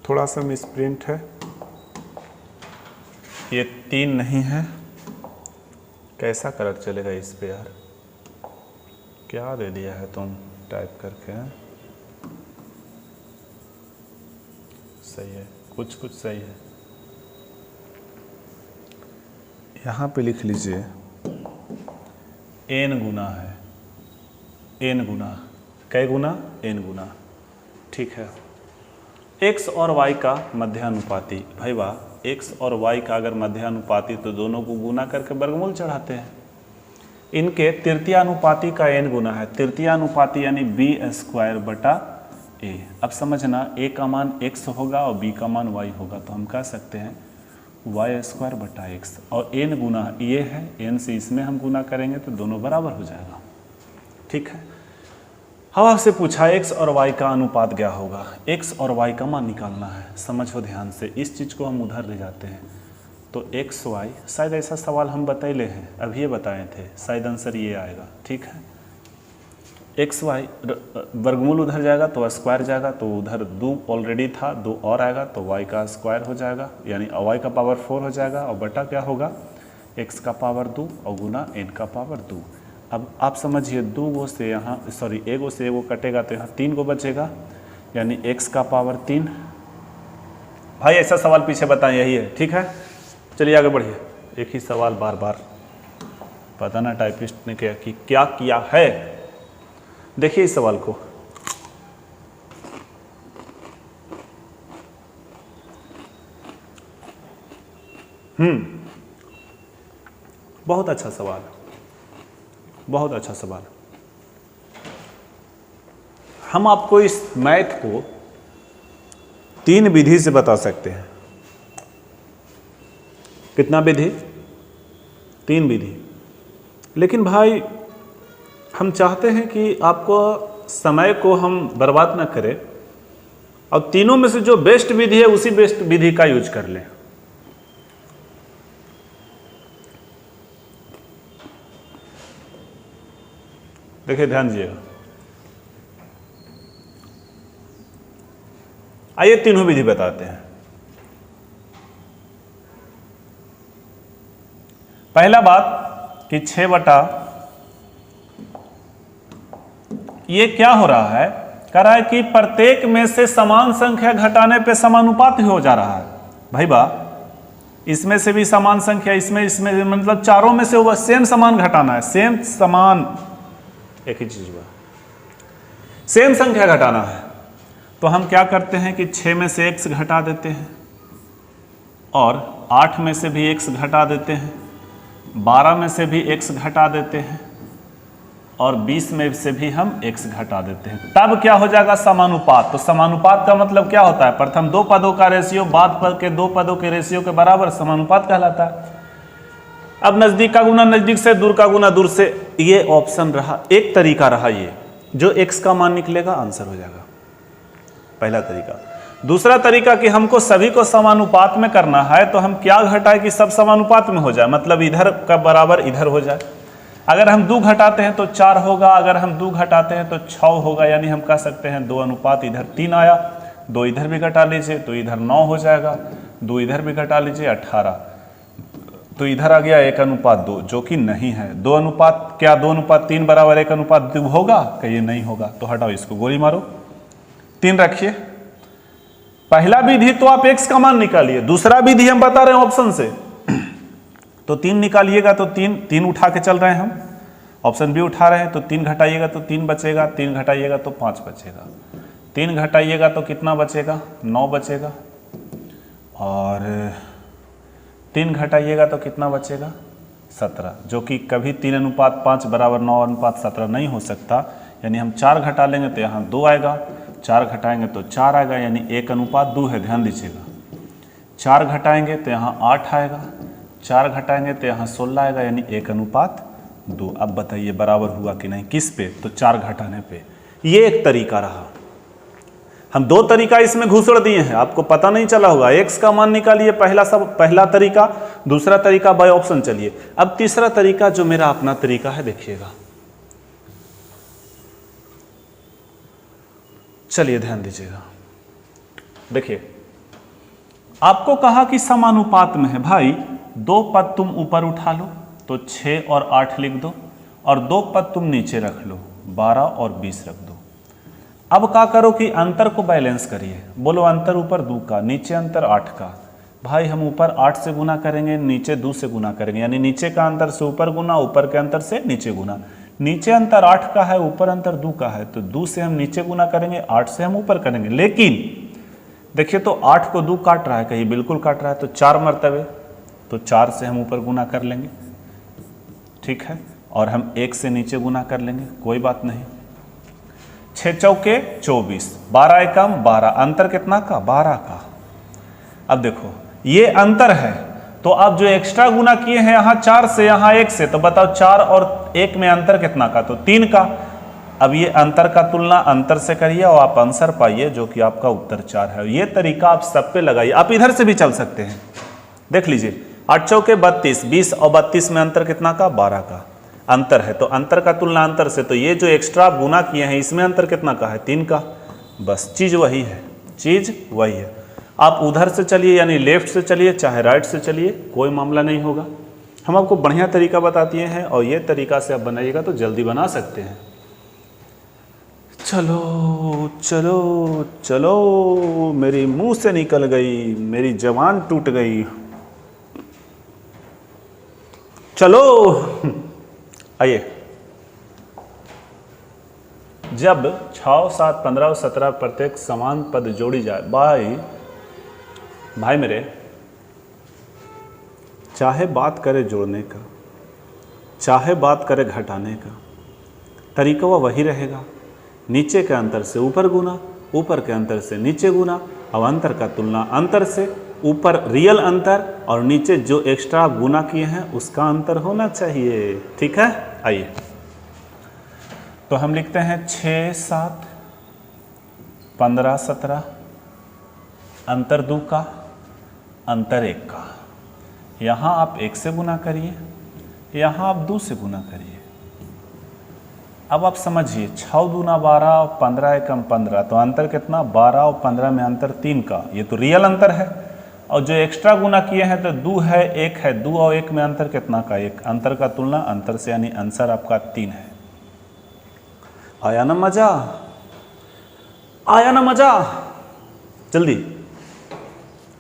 थोड़ा सा मिसप्रिंट है, ये 3 नहीं है, कैसा कलर चलेगा इस पे यार, क्या दे दिया है तुम टाइप करके, हैं सही है, कुछ सही है। यहाँ पे लिख लीजिए n गुना है, n गुना, कै गुना, n गुना, ठीक है। x और y का मध्यानुपाती, भाई वाह, x और y का अगर मध्यानुपाती तो दोनों को गुना करके वर्गमूल चढ़ाते हैं। इनके तृतीयानुपाती का n गुना है, तृतीयानुपाती यानी b² बटा a। अब समझना a का मान x होगा और b का मान y होगा, तो हम कह सकते हैं y² बटा x, और n गुना ये है, n से इसमें हम गुना करेंगे तो दोनों बराबर हो जाएगा। ठीक है। अब आपसे पूछा x और y का अनुपात क्या होगा, x और y का मान निकालना है। समझो ध्यान से, इस चीज़ को हम उधर ले जाते हैं तो x y, शायद ऐसा सवाल हम बतैले हैं, अभी ये बताए थे, शायद आंसर ये आएगा। ठीक है, x y वर्गमूल उधर जाएगा तो स्क्वायर जाएगा, तो उधर 2 ऑलरेडी था, 2 और आएगा तो y का स्क्वायर हो जाएगा, यानी y का पावर 4 हो जाएगा, और बटा क्या होगा x का पावर 2 और गुना n का पावर 2। अब आप समझिए 2 गो से यहाँ, सॉरी 1 गो से 1 गो कटेगा तो यहाँ 3 गो बचेगा, यानी x का पावर 3। भाई ऐसा सवाल पीछे बताएं, यही है। ठीक है, चलिए आगे बढ़िए। एक ही सवाल बार बार, पता ना टाइपिस्ट ने क्या किया है। देखिए इस सवाल को, बहुत अच्छा सवाल, बहुत अच्छा सवाल। हम आपको इस मैथ को 3 विधि से बता सकते हैं। कितना विधि? 3 विधि। लेकिन भाई हम चाहते हैं कि आपको समय को हम बर्बाद ना करें, और तीनों में से जो बेस्ट विधि है उसी बेस्ट विधि का यूज कर लें। देखिए ध्यान दीजिएगा, आइए तीनों विधि बताते हैं। पहला बात कि 6 बटा, ये क्या हो रहा है, कह रहा है कि प्रत्येक में से समान संख्या घटाने पे समानुपात हो जा रहा है। भाई बा, इसमें से भी समान संख्या, इसमें मतलब चारों में से होगा, सेम समान घटाना है, सेम समान, एक ही चीज हुआ, सेम संख्या घटाना है। तो हम क्या करते हैं कि 6 में से x घटा देते हैं, और 8 में से भी x घटा देते हैं, 12 में से भी x घटा देते हैं, और 20 में से भी हम x घटा देते हैं। तब क्या हो जाएगा, समानुपात। तो समानुपात का मतलब क्या होता है, प्रथम 2 पदों का रेशियो बाद पद के 2 पदों के रेशियो के बराबर समानुपात कहलाता है। अब नजदीक का गुना नजदीक से, दूर का गुना दूर से, ये ऑप्शन रहा, एक तरीका रहा ये, जो x का मान निकलेगा आंसर हो जाएगा, पहला तरीका। दूसरा तरीका कि हमको सभी को समानुपात में करना है, तो हम क्या घटाए कि सब समानुपात में हो जाए, मतलब इधर का बराबर इधर हो जाए। अगर हम 2 घटाते हैं तो 4 होगा, अगर हम 2 घटाते हैं तो 6 होगा, यानी हम कह सकते हैं 2 अनुपात, इधर 3 आया, 2 इधर भी घटा लीजिए तो इधर 9 हो जाएगा, 2 इधर भी घटा लीजिए 18, तो इधर आ गया 1 अनुपात 2, जो कि नहीं है। 2 अनुपात क्या 2 अनुपात 3 बराबर 1 अनुपात 2 होगा? कहिए नहीं होगा, तो हटाओ इसको, गोली मारो, 3 रखिए। पहला विधि तो आप x का मान निकालिए, दूसरा विधि हम बता रहे हैं ऑप्शन से, तो 3 निकालिएगा तो 3 उठा के चल रहे हैं हम, ऑप्शन बी उठा रहे हैं, तो 3 घटाइएगा तो 3 बचेगा, 3 घटाइएगा तो 5 बचेगा, 3 घटाइएगा तो कितना बचेगा, 9 बचेगा, और 3 घटाइएगा तो कितना बचेगा, 17, जो कि कभी 3 अनुपात 5 बराबर 9 अनुपात 17 नहीं हो सकता। यानी हम 4 घटा लेंगे तो यहाँ 2 आएगा, 4 घटाएंगे तो 4 आएगा, यानी 1 अनुपात 2 है, ध्यान दीजिएगा। 4 घटाएंगे तो यहाँ 8 आएगा, 4 घटाएंगे तो यहाँ 16 आएगा, यानी 1 अनुपात 2। अब बताइए बराबर हुआ कि नहीं, किस पे, तो 4 घटाने पे। ये एक तरीका रहा। हम 2 तरीका इसमें घुसड़ दिए हैं, आपको पता नहीं चला होगा। x का मान निकालिए, पहला तरीका, दूसरा तरीका बाय ऑप्शन। चलिए अब तीसरा तरीका जो मेरा अपना तरीका है, देखिएगा, चलिए ध्यान दीजिएगा। देखिए आपको कहा कि समानुपात में है, भाई 2 पद तुम ऊपर उठा लो तो 6 और 8 लिख दो, और 2 पद तुम नीचे रख लो, 12 और 20 रख दो। अब क्या करो कि अंतर को बैलेंस करिए। बोलो अंतर ऊपर 2 का, नीचे अंतर 8 का। भाई हम ऊपर 8 से गुना करेंगे, नीचे 2 से गुना करेंगे, यानी नीचे का अंतर से ऊपर गुना, ऊपर के अंतर से नीचे गुना। नीचे अंतर 8 का है, ऊपर अंतर 2 का है, तो 2 से हम नीचे गुना करेंगे, 8 से हम ऊपर करेंगे। लेकिन देखिए तो 8 को 2 काट रहा है, कहीं बिल्कुल काट रहा है, तो 4 मरतबे, तो 4 से हम ऊपर गुना कर लेंगे, ठीक है, और हम 1 से नीचे गुना कर लेंगे, कोई बात नहीं। 6 चौके 24, 12 एकम 12, अंतर कितना का? 12 का। अब देखो ये अंतर है, तो अब जो एक्स्ट्रा गुना किए हैं यहाँ 4 से यहाँ 1 से, तो बताओ 4 और 1 में अंतर कितना का? तो 3 का। अब ये अंतर का तुलना अंतर से करिए और आप आंसर पाइए, जो कि आपका उत्तर 4 है। ये तरीका आप सब पे लगाइए, आप इधर से भी चल सकते हैं। देख लीजिए 8 चौके 32, 20 और 32 में अंतर कितना का? 12 का अंतर है, तो अंतर का तुलना अंतर से, तो ये जो एक्स्ट्रा आप गुना किए हैं इसमें अंतर कितना का है? 3 का। बस चीज़ वही है, चीज़ वही है। आप उधर से चलिए, यानी लेफ्ट से चलिए चाहे राइट से चलिए, कोई मामला नहीं होगा। हम आपको बढ़िया तरीका बता दिए हैं और ये तरीका से आप बनाइएगा तो जल्दी बना सकते हैं। चलो चलो चलो, मेरी मुंह से निकल गई, मेरी जबान टूट गई। चलो आइए, जब 6, 7, 15 और 17 प्रत्येक समान पद जोड़ी जाए, भाई मेरे, चाहे बात करे जोड़ने का, चाहे बात करे घटाने का, तरीका वही रहेगा। नीचे के अंतर से ऊपर गुना, ऊपर के अंतर से नीचे गुना, अब अंतर का तुलना अंतर से, ऊपर रियल अंतर और नीचे जो एक्स्ट्रा गुना किए हैं उसका अंतर होना चाहिए, ठीक है। आइए तो हम लिखते हैं 6, 7, 15, 17, अंतर 2 का, अंतर 1 का। यहाँ आप 1 से गुना करिए, यहाँ आप 2 से गुना करिए। अब आप समझिए 6 दूना 12 और 15 एकम 15, तो अंतर कितना? 12 और 15 में अंतर 3 का, ये तो रियल अंतर है। और जो एक्स्ट्रा गुना किए हैं तो 2 है 1 है, 2 और 1 में अंतर कितना का? 1। अंतर का तुलना अंतर से, यानी आंसर आपका 3 है। आया ना मजा? आया ना मजा? जल्दी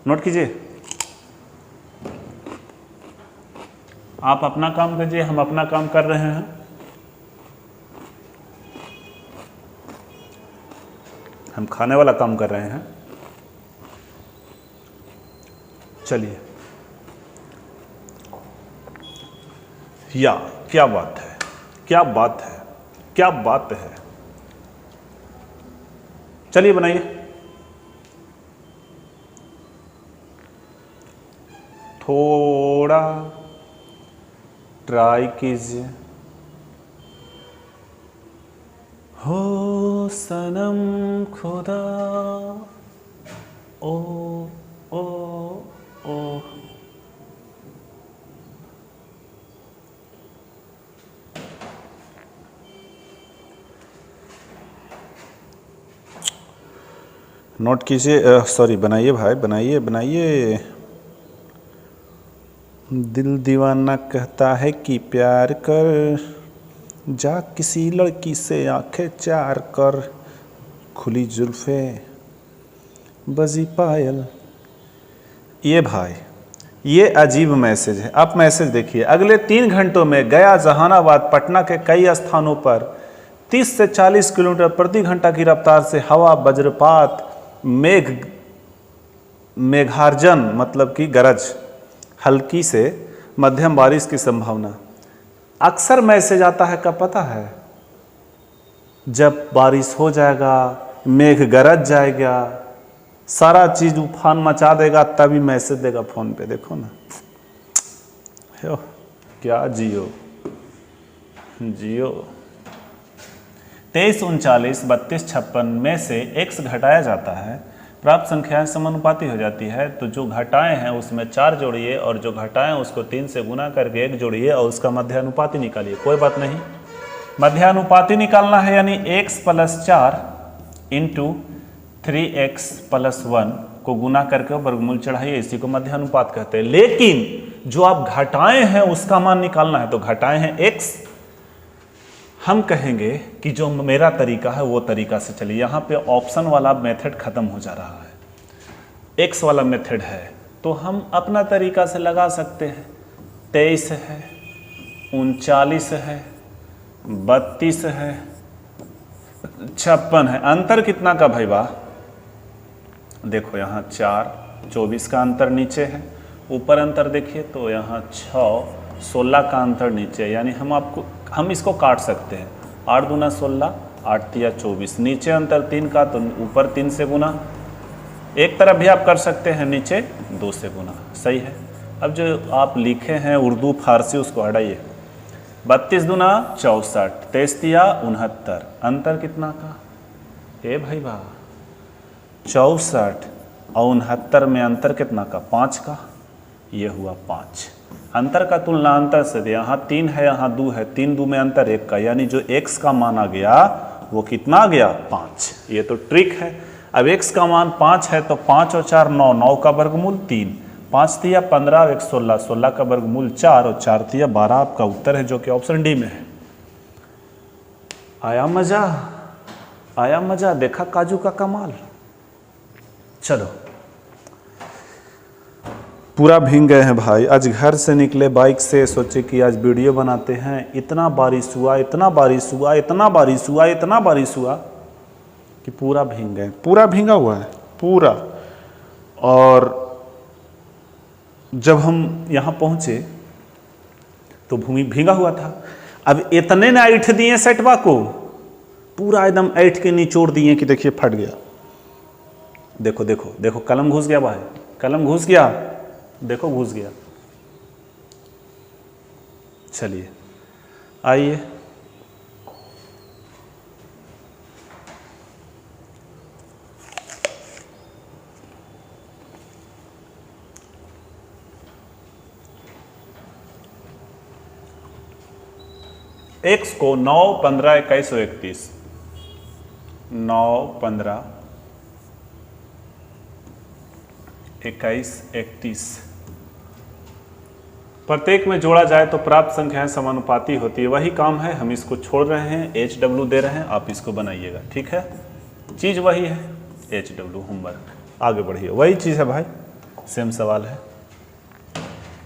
नोट कीजिए, आप अपना काम कीजिए, हम अपना काम कर रहे हैं। हम खाने वाला काम कर रहे हैं। चलिए, या क्या बात है, क्या बात है, क्या बात है। चलिए बनाइए। थोड़ा ट्राई कीजिए। हो सनम खुदा, ओ ओ ओ। नोट कीजिए, सॉरी, बनाइए भाई, बनाइए बनाइए। दिल दीवाना कहता है कि प्यार कर, जा किसी लड़की से आंखें चार कर, खुली जुल्फे बजी पायल। ये भाई, ये अजीब मैसेज है। आप मैसेज देखिए, अगले 3 घंटों में गया, जहानाबाद, पटना के कई स्थानों पर 30 से 40 किलोमीटर प्रति घंटा की रफ्तार से हवा, वज्रपात, मेघार्जन मतलब कि गरज, हल्की से मध्यम बारिश की संभावना। अक्सर मैसेज आता है, कब पता है? जब बारिश हो जाएगा, मेघ गरज जाएगा, सारा चीज उफान मचा देगा, तभी मैसेज देगा फोन पे। देखो ना, क्या जियो जियो। 23, 39, 32, 56 में से x घटाया जाता है, प्राप्त संख्याएं समानुपाती हो जाती है। तो जो घटाएं हैं उसमें 4 जोड़िए और जो घटाएं उसको 3 से गुना करके 1 जोड़िए और उसका मध्यानुपाती निकालिए। कोई बात नहीं, मध्यानुपाती निकालना है, यानी x + 4 × 3x + 1 को गुना करके वर्गमूल चढ़ाइए, इसी को मध्यानुपात कहते हैं। लेकिन जो आप घटाएं हैं उसका मान निकालना है, तो घटाएं हैं x, हम कहेंगे कि जो मेरा तरीका है वो तरीका से चलिए। यहाँ पे ऑप्शन वाला मेथड खत्म हो जा रहा है, x वाला मेथड है, तो हम अपना तरीका से लगा सकते हैं। 23 है, 39 है, 32 है, 56 है। अंतर कितना का भाई बा? देखो यहाँ 4, 24 का अंतर नीचे है, ऊपर अंतर देखिए तो यहाँ 6, 16 का अंतर नीचे है, यानी हम इसको काट सकते हैं। 8 दूना 16, 8 तिया 24, नीचे अंतर 3 का तो ऊपर 3 से गुना, एक तरफ भी आप कर सकते हैं, नीचे 2 से गुना, सही है। अब जो आप लिखे हैं उर्दू फारसी उसको हटाइए। 32 दूना 64, 23 तिया 69, अंतर कितना का? ए भाई वाह, 64 और 69 में अंतर कितना का? 5 का, ये हुआ 5। अंतर का तुलना अंतर से दे, यहाँ 3 है यहाँ 2 है, 3 2 में अंतर 1 का, यानी जो x का मान आ गया वो कितना आ गया? 5। ये तो ट्रिक है। अब x का मान 5 है तो 5 और 4 9, 9 का वर्गमूल 3, 5 तिया 15 और 1 16, 16 का वर्गमूल 4 और 4 तिया 12 आपका उत्तर है, जो कि ऑप्शन डी में है। आया मजा? आया मजा? देखा काजू का कमाल? चलो, पूरा भीग गए हैं भाई। आज घर से निकले बाइक से, सोचे कि आज वीडियो बनाते हैं। इतना बारिश हुआ, इतना बारिश हुआ, इतना बारिश हुआ, इतना बारिश हुआ कि पूरा भीग गए, पूरा भीगा हुआ है पूरा। और जब हम यहाँ पहुँचे तो भूमि भीगा हुआ था। अब इतने ने ऐठ दिए सेटवा को, पूरा एकदम ऐठ के निचोड़ दिए कि देखिए फट गया। देखो देखो देखो, कलम घुस गया भाई, कलम घुस गया, देखो घुस गया। चलिए आइए, x को 9, 15, 21 और 31, 9, 15, 21, 31 प्रत्येक में जोड़ा जाए तो प्राप्त संख्याएं समानुपाती होती है। वही काम है, हम इसको छोड़ रहे हैं, HW दे रहे हैं, आप इसको बनाइएगा, ठीक है। चीज़ वही है, HW होमवर्क, आगे बढ़िए। वही चीज़ है भाई, सेम सवाल है।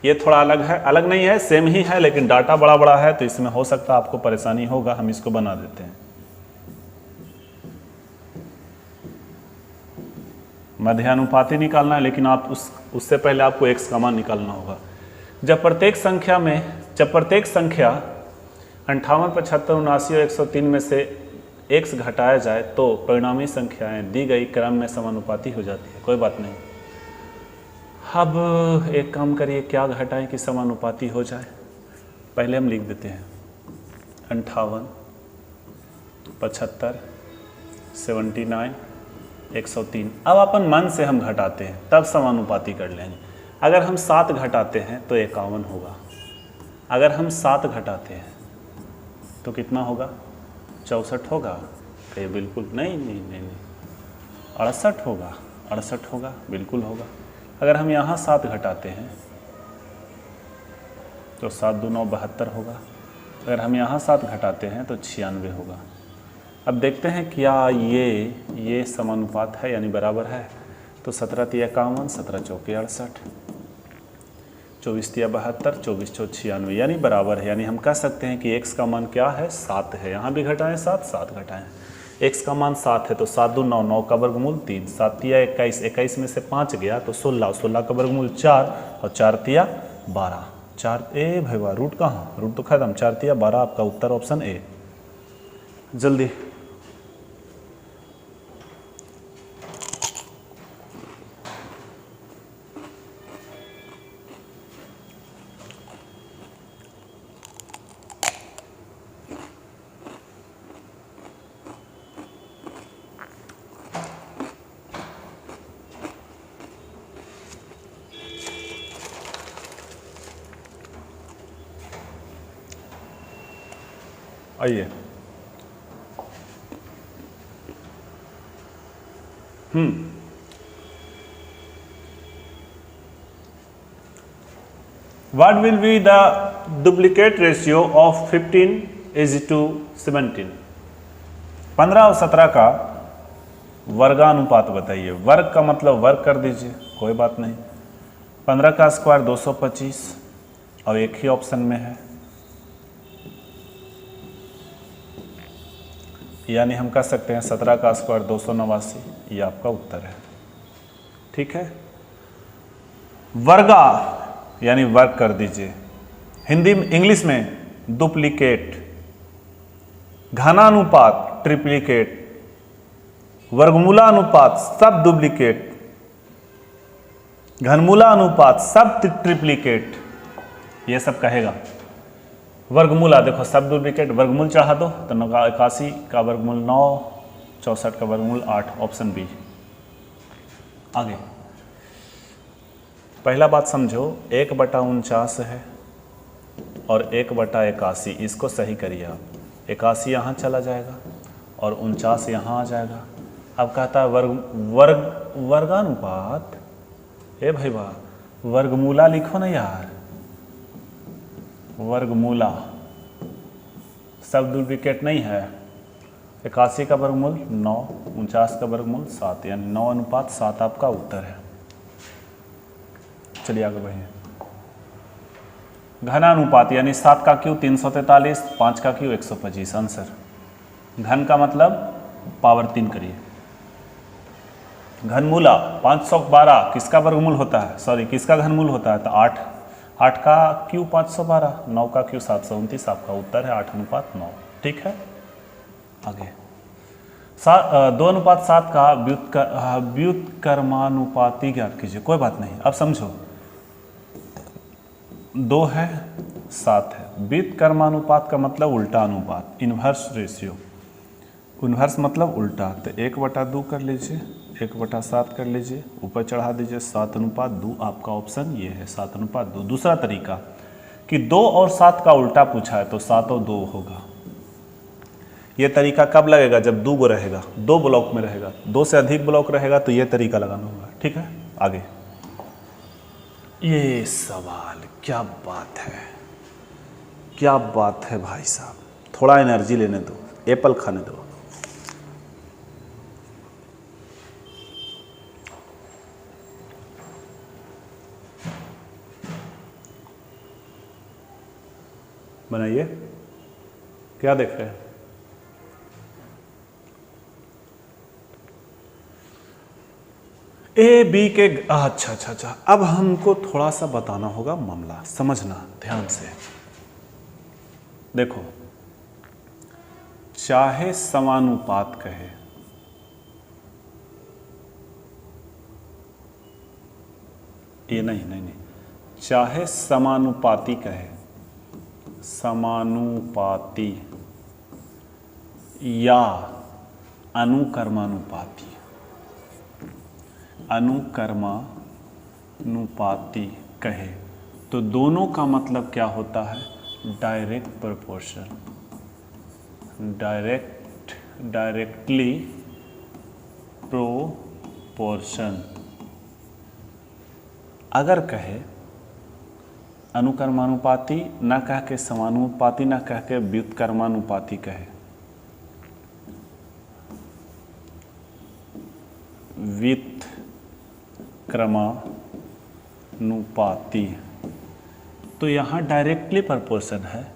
ये थोड़ा अलग है, अलग नहीं है, सेम ही है, लेकिन डाटा बड़ा बड़ा है तो इसमें हो सकता है आपको परेशानी होगा। हम इसको बना देते हैं। मध्यानुपाती निकालना है, लेकिन आप उससे पहले आपको x का मान निकालना होगा। जब प्रत्येक संख्या 58, 75, 79 और 103 में से x घटाया जाए तो परिणामी संख्याएं दी गई क्रम में समानुपाती हो जाती है। कोई बात नहीं। अब एक काम करिए, क्या घटाएं कि समानुपाती हो जाए? पहले हम लिख देते हैं 58, 75, 79, 103। अब अपन मन से हम घटाते हैं, तब समानुपाती कर लेंगे। अगर हम 7 घटाते हैं तो 51 होगा। अगर हम 7 घटाते हैं तो कितना होगा? 64 होगा? कहिए बिल्कुल नहीं नहीं नहीं नहीं, 68 होगा, 68 होगा, बिल्कुल होगा। अगर हम यहाँ 7 घटाते हैं तो 7 दूना 9 72 होगा। अगर हम यहाँ 7 घटाते हैं तो 96 होगा। अब देखते हैं क्या ये समानुपात है यानी बराबर है। तो 17 तिया 51, 17 चौके 68, 24 तिया 72, 24 चौ 96, यानी बराबर है। यानी हम कह सकते हैं कि x का मान क्या है? 7 है। यहाँ भी घटाएं 7, 7 घटाएं, x का मान 7 है तो 7 दूना 9, 9 का वर्गमूल 3, 7 तिया 21, 21 में से 5 गया तो 16, 16 का वर्गमूल 4 और 4 तिया 12, 4 ए भाई वाह, रूट कहाँ? रूट तो खत्म, 4 तिया 12 आपका उत्तर ऑप्शन ए। जल्दी आइए। What will be the duplicate ratio of 15:17? 15 और 17 का वर्गानुपात बताइए। वर्ग का मतलब वर्ग कर दीजिए, कोई बात नहीं। 15 का स्क्वायर 225 और एक ही ऑप्शन में है, यानी हम कह सकते हैं 17 का स्क्वायर 289, ये आपका उत्तर है। ठीक है। वर्गा यानी वर्ग कर दीजिए, हिंदी में इंग्लिश में डुप्लीकेट, घनानुपात ट्रिप्लीकेट, वर्गमूलानुपात सब डुप्लीकेट, घनमूला अनुपात सब ट्रिप्लीकेट, ये सब कहेगा। वर्गमूला देखो सब डुप्लीकेट, वर्गमूल चढ़ा दो तो 81 का वर्गमूल 9, 64 का वर्गमूल 8, ऑप्शन बी। आगे पहला बात समझो, 1/49 है और 1/81, इसको सही करिए आप। 81 यहाँ चला जाएगा और 49 यहाँ आ जाएगा। अब कहता है वर्गानुपात, ए भाई वाह, वर्गमूला लिखो ना यार, वर्गमूला सब डुप्लीकेट नहीं है। 81 का वर्गमूल 9, 49 का वर्गमूल 7, यानी 9:7 आपका उत्तर है। चलिए आगे बढ़िए। घनानुपात यानी 7 का क्यू 343, 5 का क्यू 125, आंसर। घन का मतलब पावर 3 करिए। घनमूला 512 किसका वर्गमूल होता है, सॉरी किसका घनमूल होता है, तो 8, 8 का क्यू 512, 9 का क्यू 729, आपका उत्तर है 8:9, ठीक है। आगे 2:7 का व्युत्क्रमानुपाती ज्ञात कीजिए। कोई बात नहीं, अब समझो 2 है 7 है, व्युत्क्रमानुपात का मतलब उल्टा अनुपात, इन्वर्स रेशियो। इन्वर्स मतलब उल्टा, तो 1/2 कर लीजिए, 1/7 कर लीजिए, ऊपर चढ़ा दीजिए, 7:2, आपका ऑप्शन ये है 7:2। दूसरा तरीका कि 2 और 7 का उल्टा पूछा है तो 7 और 2 होगा। ये तरीका कब लगेगा, जब 2 गो रहेगा, 2 ब्लॉक में रहेगा, 2 से अधिक ब्लॉक रहेगा तो ये तरीका लगाना होगा, ठीक है। आगे ये सवाल, क्या बात है, क्या बात है भाई साहब, थोड़ा एनर्जी लेने दो, एप्पल खाने दो। बनाइए, क्या देख रहे हैं, ए बी के, अच्छा, अब हमको थोड़ा सा बताना होगा मामला, समझना ध्यान से। देखो, चाहे समानुपात कहे, ये नहीं, चाहे समानुपाती कहे, समानुपाती या अनुक्रमानुपाती, अनुक्रमानुपाती कहे, तो दोनों का मतलब क्या होता है, डायरेक्ट प्रोपोर्शन, डायरेक्टली प्रोपोर्शन। अगर कहे अनुक्रमानुपाती ना कह के समानुपाती ना कह के व्युत्क्रमानुपाती कहे, व्युत्क्रमानुपाती, तो यहाँ डायरेक्टली प्रोपोर्शन है,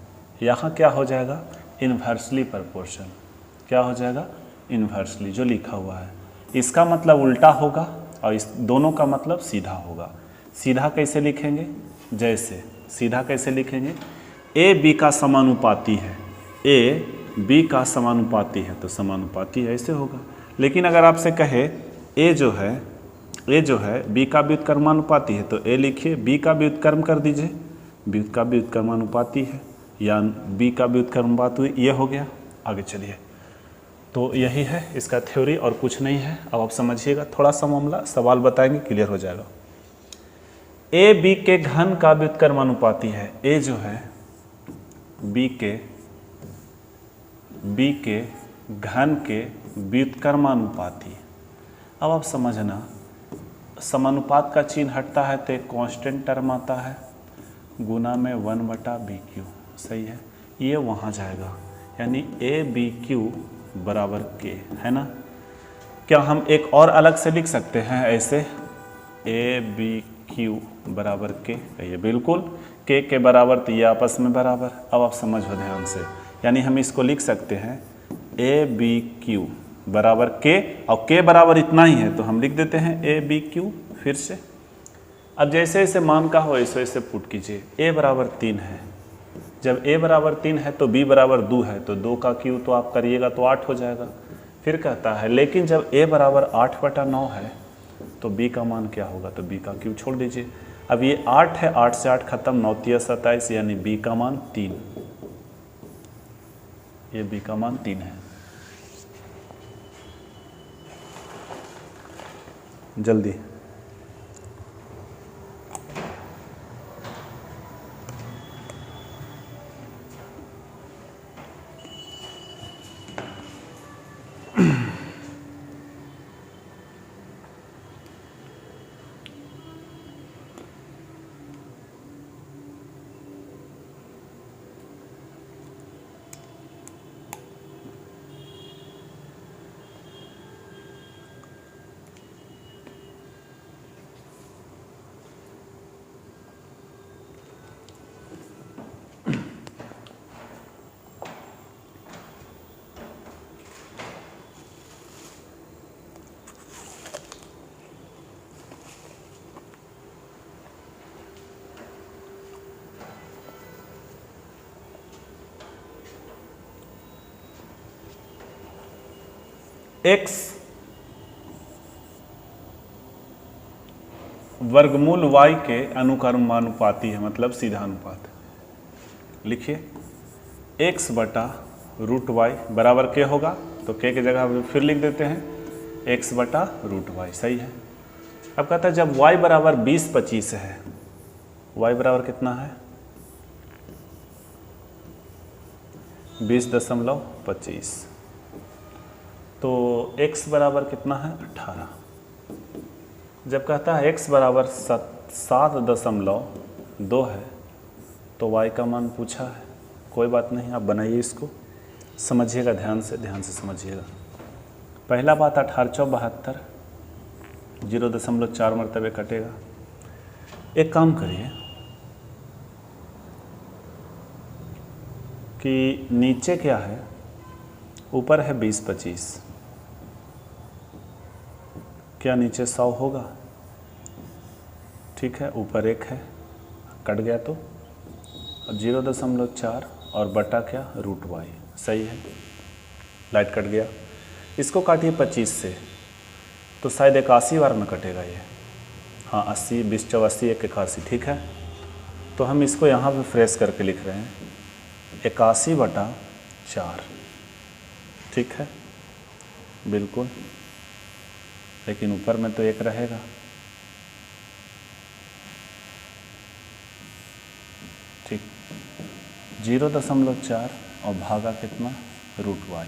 यहाँ क्या हो जाएगा, इन्वर्सली प्रोपोर्शन। क्या हो जाएगा, इन्वर्सली, जो लिखा हुआ है। इसका मतलब उल्टा होगा और इस दोनों का मतलब सीधा होगा। सीधा कैसे लिखेंगे, जैसे सीधा कैसे लिखेंगे, ए बी का समानुपाती है, ए बी का समानुपाती है तो समानुपाती ऐसे होगा। लेकिन अगर आपसे कहे ए जो है बी का व्युत्क्रमानुपाती है, तो ए लिखिए, बी का व्युत्क्रम कर दीजिए, बी का व्युत्क्रमानुपाती है, या बी का व्युत्क्रमानुपाती, ये हो गया। आगे चलिए, तो यही है इसका थ्योरी और कुछ नहीं है। अब आप समझिएगा थोड़ा सा मामला, सवाल बताएंगे क्लियर हो जाएगा। ए बी के घन का व्युत्क्रमानुपाती है, ए जो है बी के घन के व्युत्क्रमानुपाती। अब आप समझना, समानुपात का चिन्ह हटता है तो एक कांस्टेंट टर्म आता है, गुना में 1/BQ, सही है, ये वहाँ जाएगा, यानी ए बी क्यू बराबर के, है ना। क्या हम एक और अलग से लिख सकते हैं ऐसे, ए बी क्यू बराबर के, कहिए बिल्कुल, के बराबर तो ये आपस में बराबर। अब आप समझो ध्यान से, यानी हम इसको लिख सकते हैं ए बी क्यू बराबर के, और के बराबर इतना ही है तो हम लिख देते हैं ए बी क्यू। फिर से अब जैसे जैसे मान का हो वैसे वैसे पुट कीजिए। ए बराबर 3 है, जब ए बराबर 3 है तो बी बराबर 2 है, तो 2 का क्यू तो आप करिएगा तो 8 हो जाएगा। फिर कहता है लेकिन जब ए बराबर 8/9 है तो बी का मान क्या होगा, तो बी का क्यू छोड़ दीजिए। अब ये 8 है, 8 से 8 खत्म, 9 × 27, यानी बी का मान 3, ये बी का मान 3 है। जल्दी x वर्गमूल y के अनुक्रमानुपाती है, मतलब सीधा अनुपात। लिखिए x/√y बराबर k होगा, तो k की जगह फिर लिख देते हैं x/√y। सही है। अब कहता है जब y बराबर 20-25 है, y बराबर कितना है 20.25, तो x बराबर कितना है 18। जब कहता है x बराबर 7.2 है तो y का मान पूछा है। कोई बात नहीं, आप बनाइए इसको, समझिएगा, ध्यान से समझिएगा। पहला बात 18×72, 0.4 मरतबे कटेगा। एक काम करिए कि नीचे क्या है, ऊपर है 20-25, क्या नीचे 100 होगा? ठीक है, ऊपर 1 है, कट गया तो 0.4 और बटा क्या √y। सही है, लाइट कट गया। इसको काटिए 25 से, तो शायद 81 बार में कटेगा ये। हाँ 80, 20×84 81, ठीक है। तो हम इसको यहाँ पे फ्रेश करके लिख रहे हैं 81/4, ठीक है बिल्कुल, लेकिन ऊपर में तो 1 रहेगा। ठीक, 0.4 और भागा कितना √y।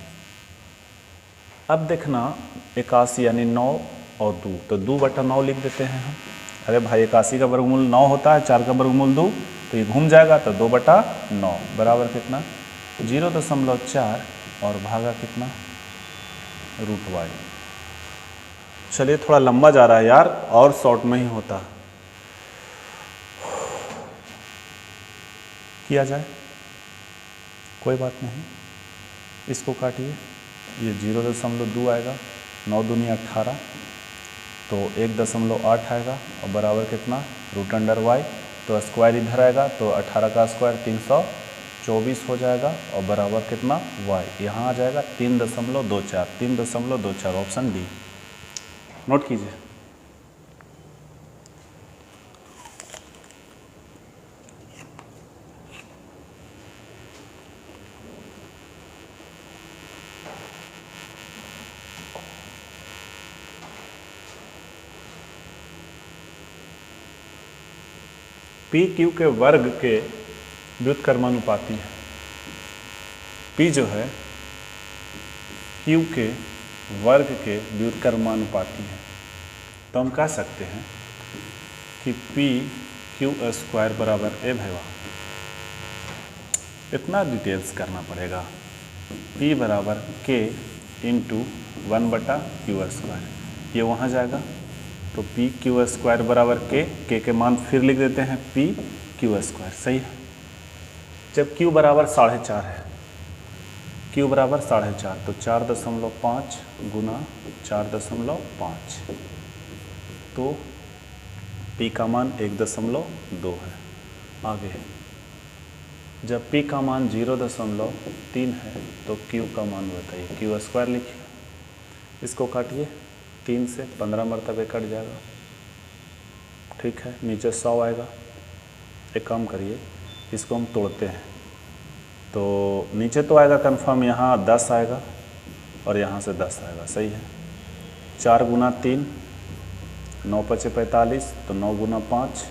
अब देखना 81 यानी 9 और 2, तो 2/9 लिख देते हैं हम। अरे भाई 81 का वर्गमूल 9 होता है, 4 का वर्गमूल 2, तो ये घूम जाएगा, तो 2/9 बराबर कितना 0.4 और भागा कितना √y। चलिए थोड़ा लंबा जा रहा है यार, और शॉर्ट में ही होता। किया जाए, कोई बात नहीं। इसको काटिए, ये 0.2 आएगा, 9 दूनी 18, तो 1.8 आएगा और बराबर कितना √y। तो स्क्वायर इधर आएगा, तो 18 का स्क्वायर 324 हो जाएगा और बराबर कितना y। यहाँ आ जाएगा 3.24, ऑप्शन डी। नोट कीजिए। पी क्यू के वर्ग के व्युत्क्रमानुपाती है। पी जो है क्यू के वर्ग के व्युत्क्रमानुपाती है, तो हम कह सकते हैं कि पी क्यू स्क्वायर बराबर ए भैया, इतना डिटेल्स करना पड़ेगा। पी बराबर के इंटू 1/q², ये वहाँ जाएगा, तो पी क्यू स्क्वायर बराबर के मान फिर लिख देते हैं पी क्यू स्क्वायर। सही है। जब क्यू बराबर 4.5 है क्यू बराबर 4.5, तो 4.5 गुना 4.5, तो पी का मान 1.2 है। आगे जब पी का मान 0.3 है तो क्यू का मान बताइए। क्यू स्क्वायर लिखिए, इसको काटिए, 3 से 15 मरतबे कट जाएगा, ठीक है। नीचे 100 आएगा। एक काम करिए, इसको हम तोड़ते हैं, तो नीचे तो आएगा कन्फर्म, यहाँ 10 आएगा और यहाँ से 10 आएगा, सही है। 4 गुना 3, 9 पचे 45, तो 9 गुना 5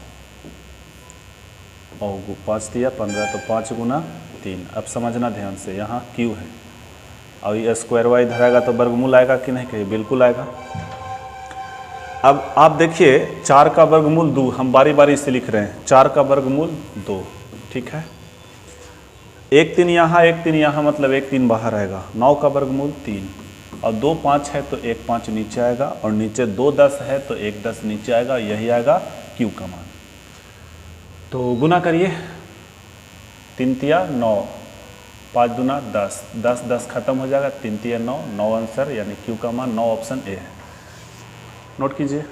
और 5 दिया 15, तो 5 गुना 3। अब समझना ध्यान से, यहाँ क्यू है और ये स्क्वायर वाई धराएगा तो वर्गमूल आएगा कि नहीं, कहिए बिल्कुल आएगा। अब आप देखिए 4 का वर्गमूल 2, हम बारी बारी से लिख रहे हैं। 4 का वर्गमूल 2, ठीक है। 1 3 यहाँ, 1 3 यहाँ, मतलब 1 3 बाहर आएगा। 9 का वर्गमूल 3 और 2 5 है तो 1 5 नीचे आएगा, और नीचे 2 10 है तो 1 10 नीचे आएगा। यही आएगा क्यू का मान। तो गुना करिए, 3 तिया 9, 5 दुना 10, 10 10 खत्म हो जाएगा, 3 तिया 9, 9 आंसर, यानी क्यू का मान 9, ऑप्शन ए है। नोट कीजिए।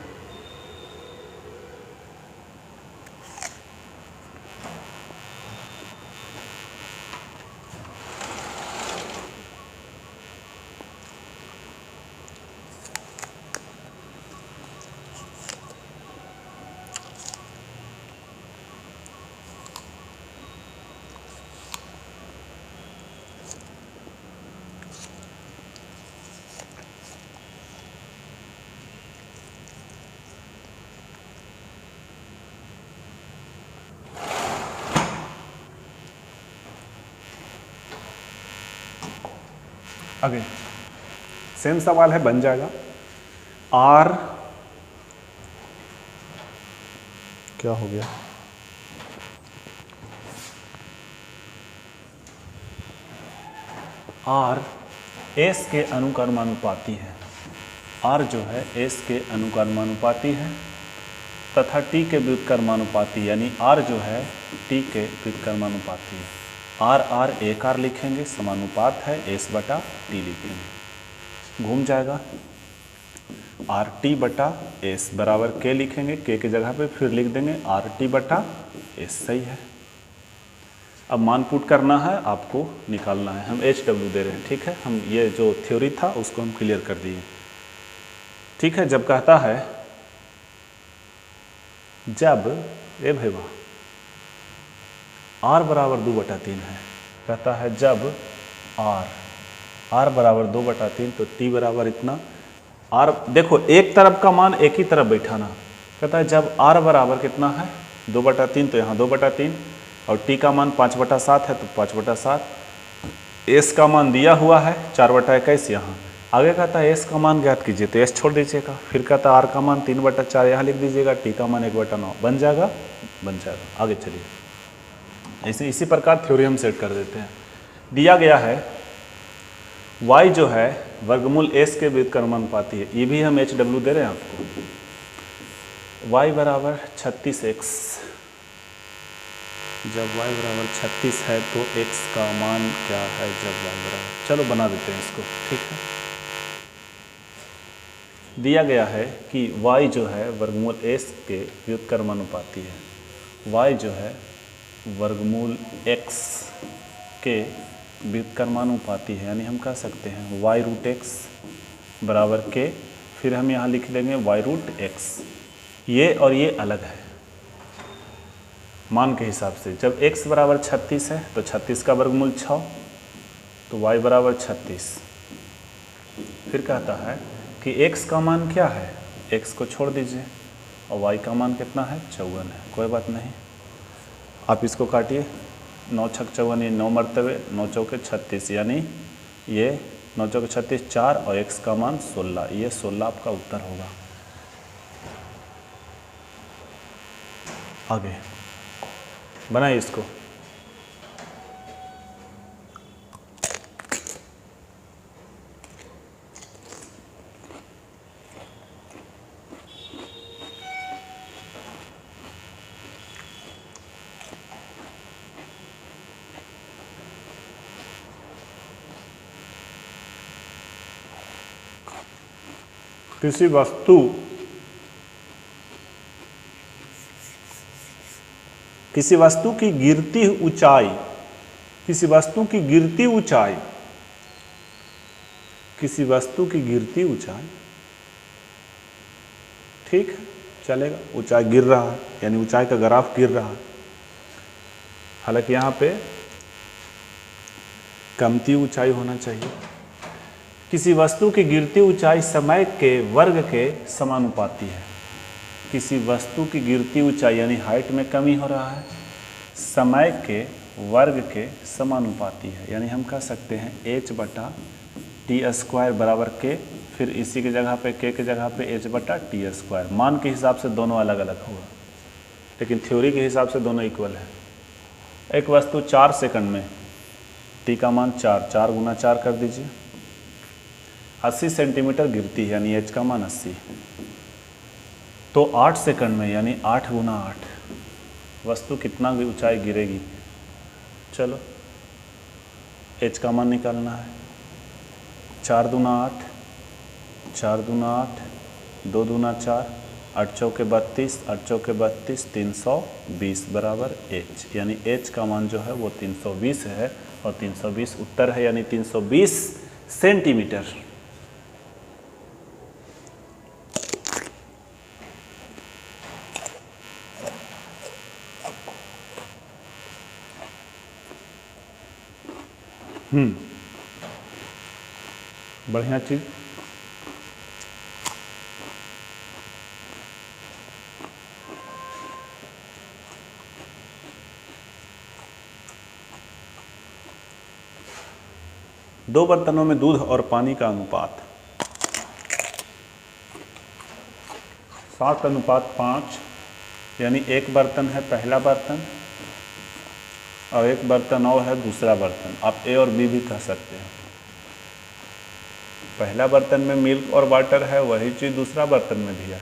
आगे सेम सवाल है, बन जाएगा। आर क्या हो गया, आर एस के अनुक्रमानुपाती है। आर जो है एस के अनुक्रमानुपाती है तथा टी के व्युत्क्रमानुपाती, यानी आर जो है टी के व्युत्क्रमानुपाती है। आर आर एक आर लिखेंगे, समानुपात है, एस बटा टी लिखेंगे, घूम जाएगा। आर टी बटा एस बराबर के लिखेंगे, के जगह पे फिर लिख देंगे आर टी बटा एस, सही है। अब मान पुट करना है, आपको निकालना है। हम एच डब्ल्यू दे रहे हैं, ठीक है। हम ये जो थ्योरी था उसको हम क्लियर कर दिए, ठीक है। जब कहता है, जब ए भैया आर बराबर 2/3 है, कहता है जब आर बराबर 2/3, तो टी बराबर इतना। आर देखो, एक तरफ का मान एक ही तरफ बैठाना। कहता है जब आर बराबर कितना है 2/3, तो यहाँ 2/3, और टी का मान 5/7 है तो 5/7। एस का मान दिया हुआ है 4/21 यहाँ। आगे कहता है एस का मान ज्ञात कीजिए, तो एस छोड़ दीजिएगा। फिर कहता है आर का मान 3/4 यहाँ लिख दीजिएगा, टी का मान 1/9, बन जाएगा, बन जाएगा। आगे चलिए, ऐसे इसी प्रकार थ्योरी हम सेट कर देते हैं। दिया गया है y जो है वर्गमूल एस के व्युत्क्रमानुपाती है। ये भी हम एच डब्ल्यू दे रहे हैं आपको। y बराबर 36x, जब y बराबर 36 है तो x का मान क्या है जब y बराबर, चलो बना देते हैं इसको, ठीक है। दिया गया है कि y जो है वर्गमूल s के व्युत्क्रमानुपाती है। y जो है वर्गमूल x के व्युत्क्रमानुपाती है, यानी हम कह सकते हैं y√x बराबर के, फिर हम यहाँ लिख देंगे y√x। ये और ये अलग है मान के हिसाब से। जब x बराबर 36 है तो 36 का वर्गमूल 6, तो y बराबर 36। फिर कहता है कि x का मान क्या है, x को छोड़ दीजिए, और y का मान कितना है 54 है। कोई बात नहीं, आप इसको काटिए, 9 छक 54, ये 9 मरतबे, 9 चौके 36, यानी ये 9 चौके 36 4, और x का मान 16, ये 16 आपका उत्तर होगा। आगे बनाइए इसको। किसी वस्तु की गिरती ऊंचाई, किसी वस्तु की गिरती ऊंचाई, किसी वस्तु की गिरती ऊंचाई, ठीक है चलेगा, ऊंचाई गिर रहा है यानी ऊंचाई का ग्राफ गिर रहा है। हालांकि यहाँ पे कमती ऊंचाई होना चाहिए। किसी वस्तु की गिरती ऊंचाई समय के वर्ग के समानुपाती है। किसी वस्तु की गिरती ऊंचाई यानी हाइट में कमी हो रहा है, समय के वर्ग के समानुपाती है। यानी हम कह सकते हैं h/t² बराबर k, फिर इसी की जगह पे k की जगह पे h/t²। मान के हिसाब से दोनों अलग अलग होगा, लेकिन थ्योरी के हिसाब से दोनों इक्वल है। एक वस्तु 4 सेकंड में, t का मान 4, 4 गुना 4 कर दीजिए, 80 सेंटीमीटर गिरती है यानी h का मान 80। तो 8 सेकंड में यानी 8 गुना 8 वस्तु कितना ऊंचाई गिरेगी। चलो h का मान निकालना है। 4 दूना 8, 4 दूना 8, 2 दूना 4, 8 चौके 32, 8 चौके 32, 320 बराबर h। यानी h का मान जो है वो 320 है और 320 उत्तर है, यानी 320 सेंटीमीटर। बढ़िया चीज। दो बर्तनों में दूध और पानी का अनुपात 7:5, यानी एक बर्तन है पहला बर्तन और एक बर्तन और है दूसरा बर्तन। आप ए और बी भी कह सकते हैं। पहला बर्तन में मिल्क और वाटर है, वही चीज़ दूसरा बर्तन में भी है।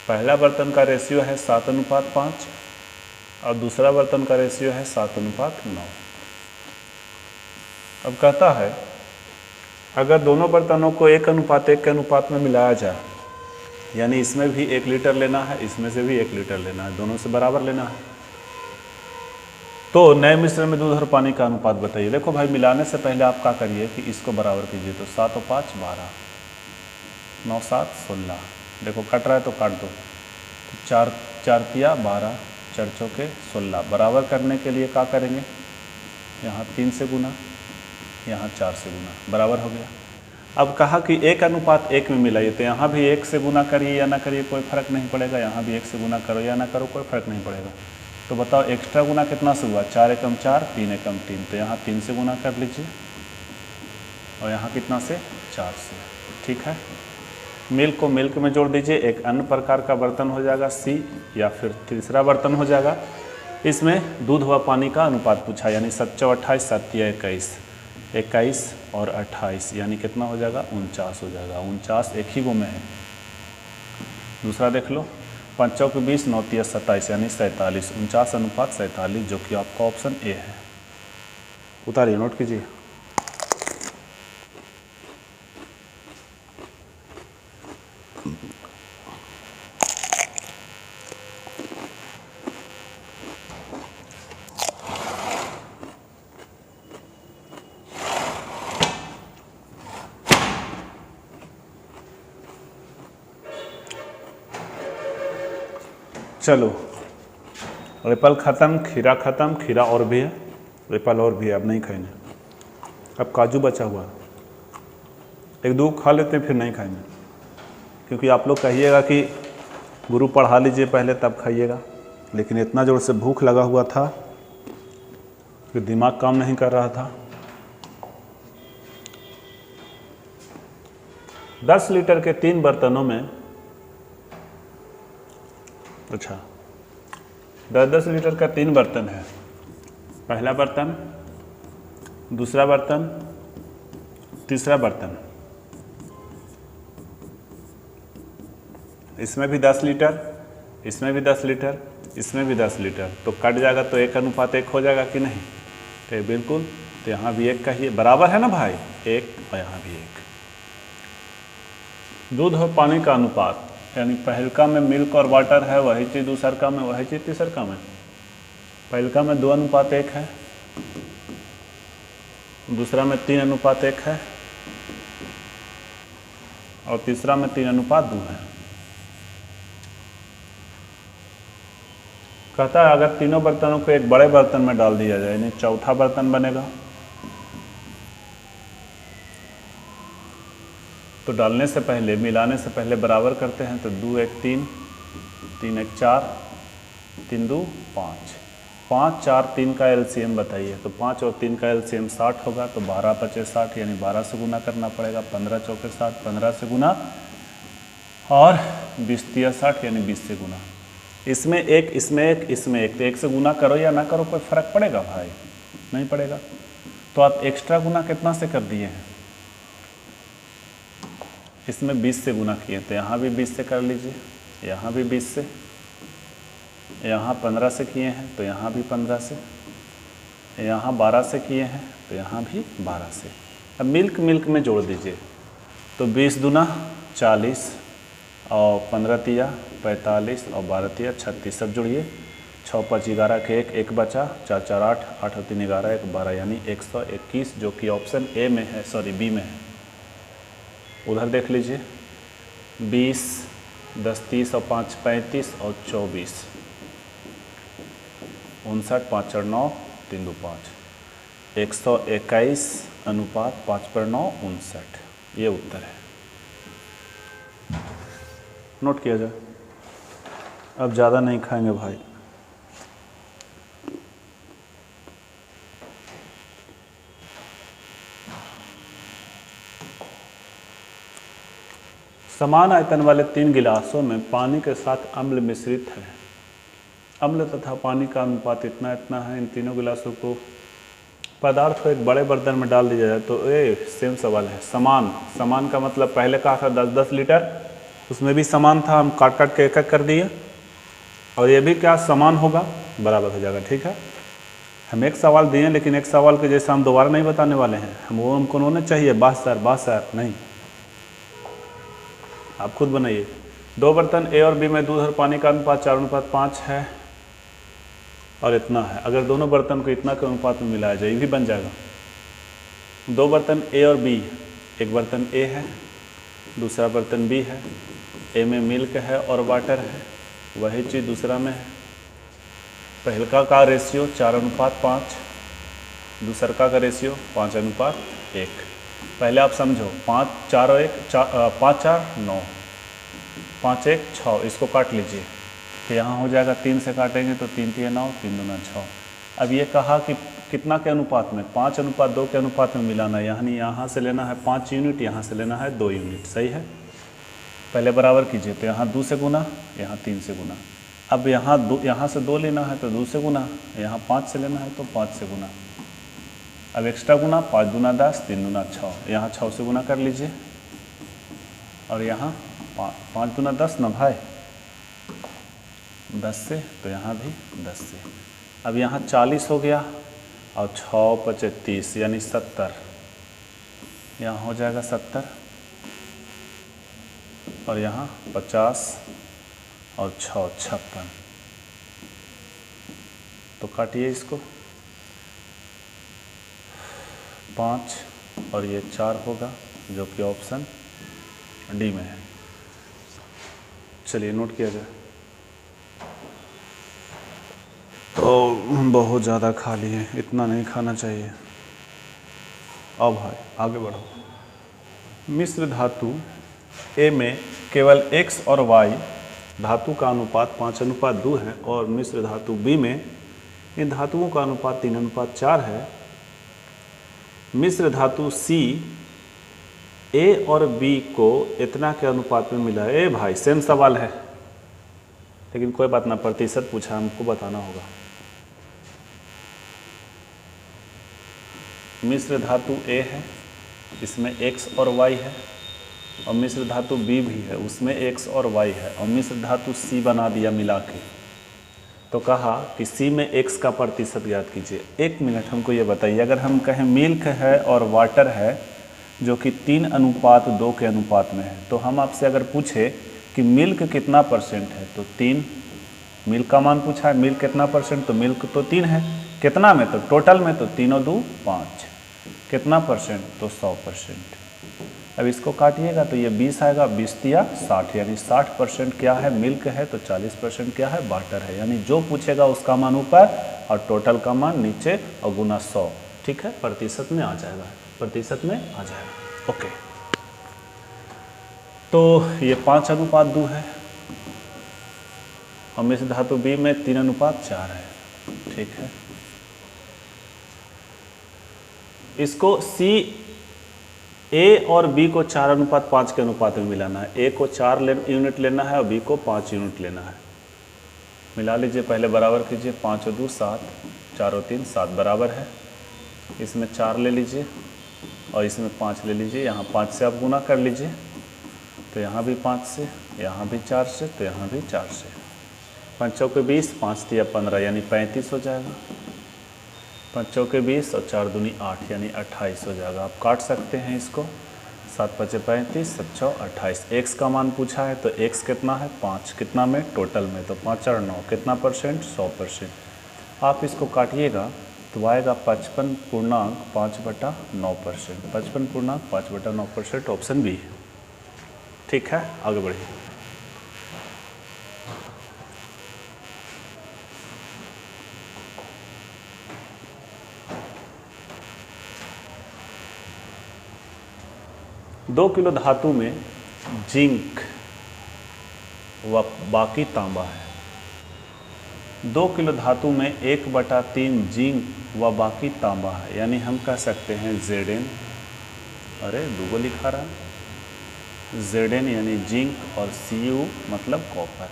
पहला बर्तन का रेशियो है 7:5 और दूसरा बर्तन का रेशियो है 7:9। अब कहता है अगर दोनों बर्तनों को 1:1 के अनुपात में मिलाया जाए, यानी इसमें भी 1 लीटर लेना है, इसमें से भी 1 लीटर लेना है, दोनों से बराबर लेना है, तो नए मिश्रण में दूध और पानी का अनुपात बताइए। देखो भाई, मिलाने से पहले आप क्या करिए कि इसको बराबर कीजिए। तो 7 और 5 12, 9 7 16। देखो कट रहा है तो काट दो। तो 4 4 तिया 12, 4 चौके 16। बराबर करने के लिए क्या करेंगे, यहाँ 3 से गुना, यहाँ 4 से गुना, बराबर हो गया। अब कहा कि 1:1 में मिलाइए, तो यहाँ भी 1 से गुना करिए या ना करिए कोई फ़र्क नहीं पड़ेगा, यहाँ भी 1 से गुना करो या ना करो कोई फ़र्क नहीं पड़ेगा। तो बताओ एक्स्ट्रा गुना कितना से हुआ, 4 एकम 4, 3 एकम 3, तो यहाँ 3 से गुना कर लीजिए और यहाँ कितना से 4 से, ठीक है। मिल्क को मिल्क में जोड़ दीजिए, एक अन्य प्रकार का बर्तन हो जाएगा सी, या फिर तीसरा बर्तन हो जाएगा। इसमें दूध व पानी का अनुपात पूछा, यानी 7 चौ 28, 7 तिया 21, 21 और 28 यानी कितना हो जाएगा, 49 हो जाएगा। 49 एक ही गो में है। दूसरा देख लो, 5 चौके 20, 9 तिया 27 यानी 47, 49:47, जो कि आपका ऑप्शन ए है। उतारिए, नोट कीजिए। चलो, एप्पल ख़त्म, खीरा ख़त्म, खीरा और भी है, एप्पल और भी है, अब नहीं खाएंगे। अब काजू बचा हुआ, एक दो खा लेते हैं फिर नहीं खाएंगे, क्योंकि आप लोग कहिएगा कि गुरु पढ़ा लीजिए पहले तब खाइएगा, लेकिन इतना ज़ोर से भूख लगा हुआ था कि दिमाग काम नहीं कर रहा था। 10 लीटर के 3 बर्तनों में, अच्छा 10-10 लीटर का 3 बर्तन है। पहला बर्तन, दूसरा बर्तन, तीसरा बर्तन। इसमें भी 10 लीटर, इसमें भी 10 लीटर, इसमें भी 10 लीटर, तो कट जाएगा तो 1:1 हो जाएगा कि नहीं, तो बिल्कुल। तो यहाँ भी 1 कहिए, बराबर है ना भाई, 1 और यहाँ भी 1। दूध और पानी का अनुपात, यानी पहलका में मिल्क और वाटर है, वही चीज़ दूसरका में, वही चीज़ तीसरका में। पहलका में 2:1 है, दूसरा में 3:1 है, और तीसरा में 3:2 है। कहता है अगर तीनों बर्तनों को एक बड़े बर्तन में डाल दिया जाए, यानी चौथा बर्तन बनेगा। तो डालने से पहले, मिलाने से पहले बराबर करते हैं, तो 2 1 3, 3 1 4, 3 2 5, 5 4 3 का एलसीएम बताइए। तो 5 और 3 का एलसीएम 60 होगा, तो 12 5 60, यानी 12 से गुना करना पड़ेगा। 15 4 60, 15 से गुना, और 20 3 60, यानी 20 से गुना। इसमें एक, इसमें एक, इसमें एक, तो एक से गुना करो या ना करो कोई फर्क पड़ेगा भाई? नहीं पड़ेगा। तो आप एक्स्ट्रा गुना कितना से कर दिए हैं? इसमें 20 से गुना किए, तो यहाँ भी 20 से कर लीजिए, यहाँ भी 20 से, यहाँ 15 से किए हैं, तो यहाँ भी 15 से, यहाँ 12 से किए हैं, तो यहाँ भी 12 से। अब मिल्क मिल्क में जोड़ दीजिए, तो 20 दूना 40, और 15 तिया 45, और 12 तिया 36, सब जोड़िए। 6 5 11 के 1 1 बचा, 4 4 8, 8 और 3 11, 1 12, यानी 121, जो कि ऑप्शन ए में है, सॉरी बी में है। उधर देख लीजिए, 20 10 30 और 5 35 और 24, 59 5 4 9, 3 2 5, 121 अनुपात 5/9 59, ये उत्तर है। नोट किया जाए। अब ज़्यादा नहीं खाएंगे भाई। समान आयतन वाले 3 गिलासों में पानी के साथ अम्ल मिश्रित है। अम्ल तथा पानी का अनुपात इतना इतना है। इन तीनों गिलासों को पदार्थ को एक बड़े बर्तन में डाल दिया जाए, तो ये सेम सवाल है। समान, समान का मतलब पहले कहा था 10-10 लीटर, उसमें भी समान था, हम काट काट के एक एक कर दिए। और ये भी क्या समान होगा, बराबर हो जाएगा। ठीक है, हम एक सवाल दिए, लेकिन एक सवाल के जैसा हम दोबारा नहीं बताने वाले हैं। हम वो हमको होना चाहिए बात सर नहीं, आप खुद बनाइए। 2 बर्तन ए और बी में दूध और पानी का अनुपात 4:5 है, और इतना है। अगर दोनों बर्तन को इतना के अनुपात में मिलाया जाए, ये भी बन जाएगा। 2 बर्तन ए और बी, एक बर्तन ए है, दूसरा बर्तन बी है। ए में मिल्क है और वाटर है, वही चीज़ दूसरा में है। पहलका का रेशियो 4:5, दूसरका का रेशियो 5:1। पहले आप समझो, 5 4 1 5 4 9, 5 1 6, इसको काट लीजिए, तो यहाँ हो जाएगा 3 से काटेंगे तो 3 3 9, 3 2 6। अब ये कहा कि कितना के अनुपात में, 5:2 के अनुपात में मिलाना है, यानी यहाँ से लेना है 5 यूनिट, यहाँ से लेना है 2 यूनिट। सही है, पहले बराबर कीजिए, तो यहाँ 2 से गुना, यहाँ 3 से गुना। अब यहाँ से 2 लेना है तो 2 से गुना, यहाँ 5 से लेना है तो 5 से गुना। अब एक्स्ट्रा गुना, 5 दूना 10, 3 दूना 6, यहाँ 6 से गुना कर लीजिए, और यहाँ 5 दूना 10 ना भाई, 10 से, तो यहाँ भी 10 से। अब यहाँ 40 हो गया, और 6 5 30, यानी 70, यहाँ हो जाएगा 70, और यहाँ 50, और 6 56। तो काटिए इसको, 5 और ये 4 होगा, जो कि ऑप्शन डी में है। चलिए नोट किया जाए। तो बहुत ज़्यादा खा लिए, इतना नहीं खाना चाहिए। अब भाई आगे बढ़ो। मिश्र धातु ए में केवल x और y धातु का अनुपात 5:2 है, और मिश्र धातु बी में इन धातुओं का अनुपात 3:4 है। मिश्र धातु सी ए और बी को इतना के अनुपात में मिला है। ए भाई सेम सवाल है, लेकिन कोई बात ना, प्रतिशत पूछा, हमको बताना होगा। मिश्र धातु ए है, इसमें x और y है, और मिश्र धातु बी भी है, उसमें x और y है, और मिश्र धातु सी बना दिया मिला के। तो कहा कि सी में x का प्रतिशत ज्ञात कीजिए। 1 मिनट, हमको ये बताइए, अगर हम कहें मिल्क है और वाटर है, जो कि 3:2 के अनुपात में है। तो हम आपसे अगर पूछे कि मिल्क कितना परसेंट है तो 3, मिल्क का मान पूछा है, मिल्क कितना परसेंट, तो मिल्क तो 3 है, कितना में, तो टोटल में, तो 3 और 2 5, कितना परसेंट, तो 100%। अब इसको काटिएगा तो ये 20 आएगा, 20 दिया 60, यानी 60% क्या है, मिल्क है, तो 40% क्या है, वाटर है। यानी जो पूछेगा उसका मान ऊपर और टोटल का मान नीचे और गुना 100, ठीक है, प्रतिशत में आ जाएगा, प्रतिशत में आ जाएगा। ओके, तो ये 5:2 है और मिश्र धातु बी में 3:4 है, ठीक है। इसको सी ए और बी को 4:5 के अनुपात में मिलाना है। ए को 4 यूनिट लेना है और बी को 5 यूनिट लेना है। मिला लीजिए, पहले बराबर कीजिए, 5 और 2 7, 4 और 3 7 बराबर है। इसमें 4 ले लीजिए और इसमें 5 ले लीजिए, यहाँ 5 से आप गुना कर लीजिए, तो यहाँ भी 5 से, यहाँ भी 4 से, तो यहाँ भी 4 से। 5 चौके 20, 5 दिया 15, यानी 35 हो जाएगा। 5 चौके 20 और 4 दूनी 8, यानी 28 हो जाएगा। आप काट सकते हैं इसको, 7 5 35, 7 6 28। एक्स का मान पूछा है तो एक्स कितना है, 5, कितना में, टोटल में, तो 5 और 9 कितना परसेंट, 100%। आप इसको काटिएगा तो आएगा 55.5/9%, 55.5/9%, ऑप्शन बी, ठीक है। आगे बढ़िए। दो किलो धातु में जिंक व बाकी तांबा है। 2 किलो धातु में 1/3 जिंक व बाकी तांबा है, यानी हम कह सकते हैं Zn, अरे दूगो लिखा रहा, Zn यानी जिंक और Cu मतलब कॉपर।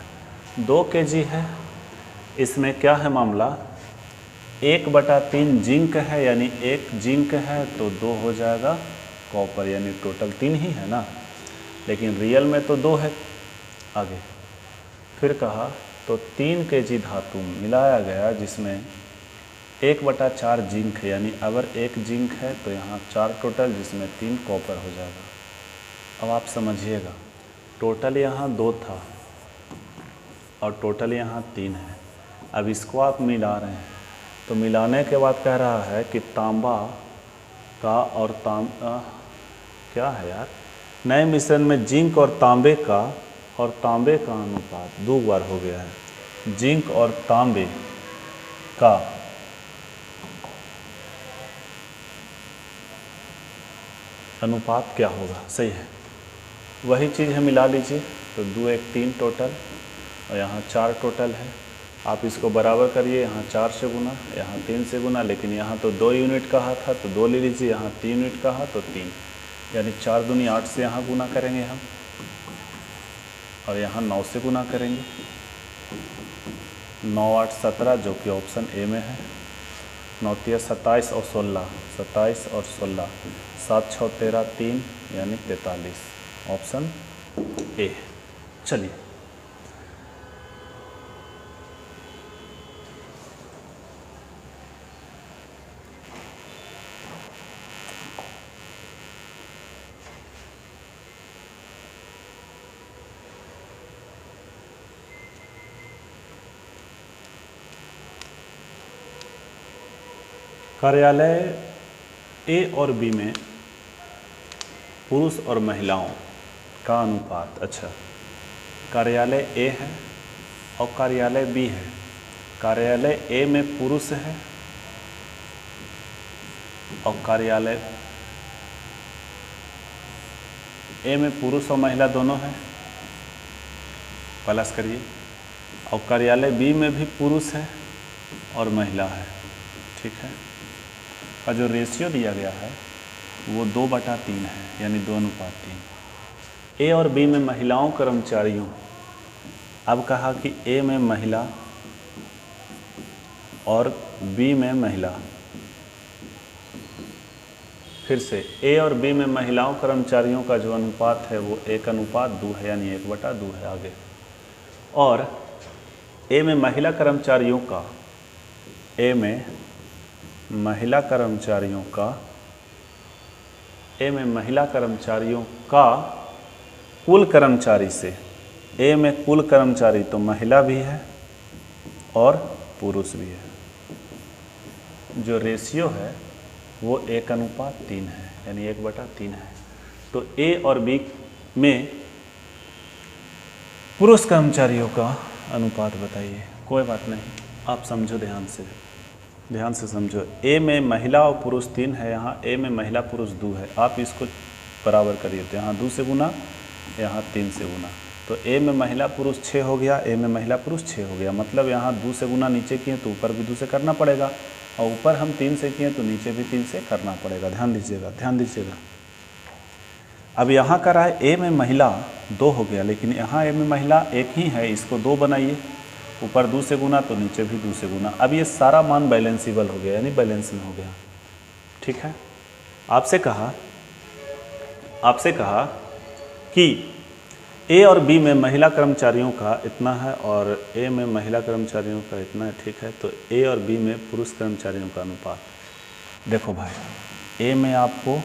2 kg है, इसमें क्या है मामला, 1/3 जिंक है, यानी 1 जिंक है तो 2 हो जाएगा कॉपर, यानी टोटल 3 ही है ना, लेकिन रियल में तो 2 है। आगे फिर कहा तो 3 kg धातु मिलाया गया जिसमें 1/4 जिंक है, यानी अगर 1 जिंक है तो यहाँ 4 टोटल, जिसमें 3 कॉपर हो जाएगा। अब आप समझिएगा, टोटल यहाँ 2 था और टोटल यहाँ 3 है। अब इसको आप मिला रहे हैं तो मिलाने के बाद कह रहा है कि तांबा का और क्या है यार, नए मिश्रण में जिंक और तांबे का अनुपात 2 बार हो गया है। जिंक और तांबे का अनुपात क्या होगा, सही है, वही चीज़ है, मिला लीजिए तो 2 1 3 टोटल और यहाँ 4 टोटल है। आप इसको बराबर करिए, यहाँ 4 से गुना, यहाँ 3 से गुना, लेकिन यहाँ तो 2 यूनिट कहा था तो 2 ले लीजिए, यहाँ 3 यूनिट कहा तो 3, यानी 4 दूनी 8 से यहाँ गुना करेंगे हम और यहाँ 9 से गुना करेंगे। 9 8 17, जो कि ऑप्शन ए में है। 9 3 27 और 16, 27 और 16, 7 6 13 3, यानी 43, ऑप्शन ए। चलिए कार्यालय ए और बी में पुरुष और महिलाओं का अनुपात। अच्छा, कार्यालय ए है और कार्यालय बी है। कार्यालय ए में पुरुष है और कार्यालय ए में पुरुष और महिला दोनों हैं, प्लस करिए, और कार्यालय बी में भी पुरुष है और महिला है, ठीक है। का जो रेशियो दिया गया है वो 2/3 है, यानी 2:3। ए और बी में महिलाओं कर्मचारियों, अब कहा कि ए में महिला और बी में महिला, फिर से ए और बी में महिलाओं कर्मचारियों का जो अनुपात है वो 1:2 है, यानी 1/2 है। आगे, और ए में महिला कर्मचारियों का, ए में महिला कर्मचारियों का ए में महिला कर्मचारियों का कुल कर्मचारी से, ए में कुल कर्मचारी तो महिला भी है और पुरुष भी है, जो रेशियो है वो 1:3 है, यानी 1/3 है। तो ए और बी में पुरुष कर्मचारियों का अनुपात बताइए। कोई बात नहीं, आप समझो ध्यान से समझो। ए में महिला और पुरुष 3 है, यहाँ ए में महिला पुरुष 2 है, आप इसको बराबर करिए तो यहाँ 2 से गुना, यहाँ 3 से गुना, तो ए में महिला पुरुष 6 हो गया, ए में महिला पुरुष 6 हो गया, मतलब यहाँ 2 से गुना नीचे किए तो ऊपर भी 2 से करना पड़ेगा, और ऊपर हम 3 से किए तो नीचे भी 3 से करना पड़ेगा। ध्यान दीजिएगा। अब यहाँ करा है ए में महिला 2 हो गया, लेकिन यहाँ ए में महिला 1 ही है, इसको 2 बनाइए, ऊपर 2 से गुना तो नीचे भी 2 से गुना। अब ये सारा मान बैलेंसिबल हो गया, यानी बैलेंस में हो गया। ठीक है, आपसे कहा कि ए और बी में महिला कर्मचारियों का इतना है और ए में महिला कर्मचारियों का इतना है। ठीक है, तो ए और बी में पुरुष कर्मचारियों का अनुपात देखो भाई, ए में आपको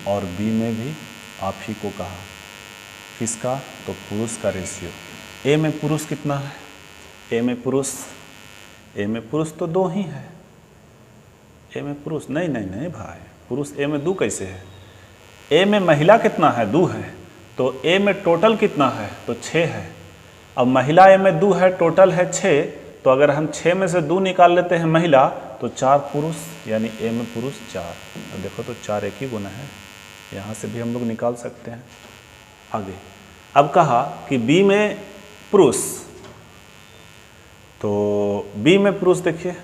और बी में भी आप ही को कहा, किसका? तो पुरुष का रेशियो। ए में पुरुष कितना है? ए में पुरुष तो 2 ही है। ए में पुरुष नहीं भाई, पुरुष ए में 2 कैसे है? ए में महिला कितना है? 2 है, तो ए में टोटल कितना है? तो 6 है। अब महिला ए में 2 है, टोटल है 6, तो अगर हम 6 में से 2 निकाल लेते हैं महिला तो 4 पुरुष, यानी ए में पुरुष 4। तो देखो तो 4 एक ही गुना है, यहाँ से भी हम लोग निकाल सकते हैं। आगे अब कहा कि बी में पुरुष, तो बी में पुरुष देखिए,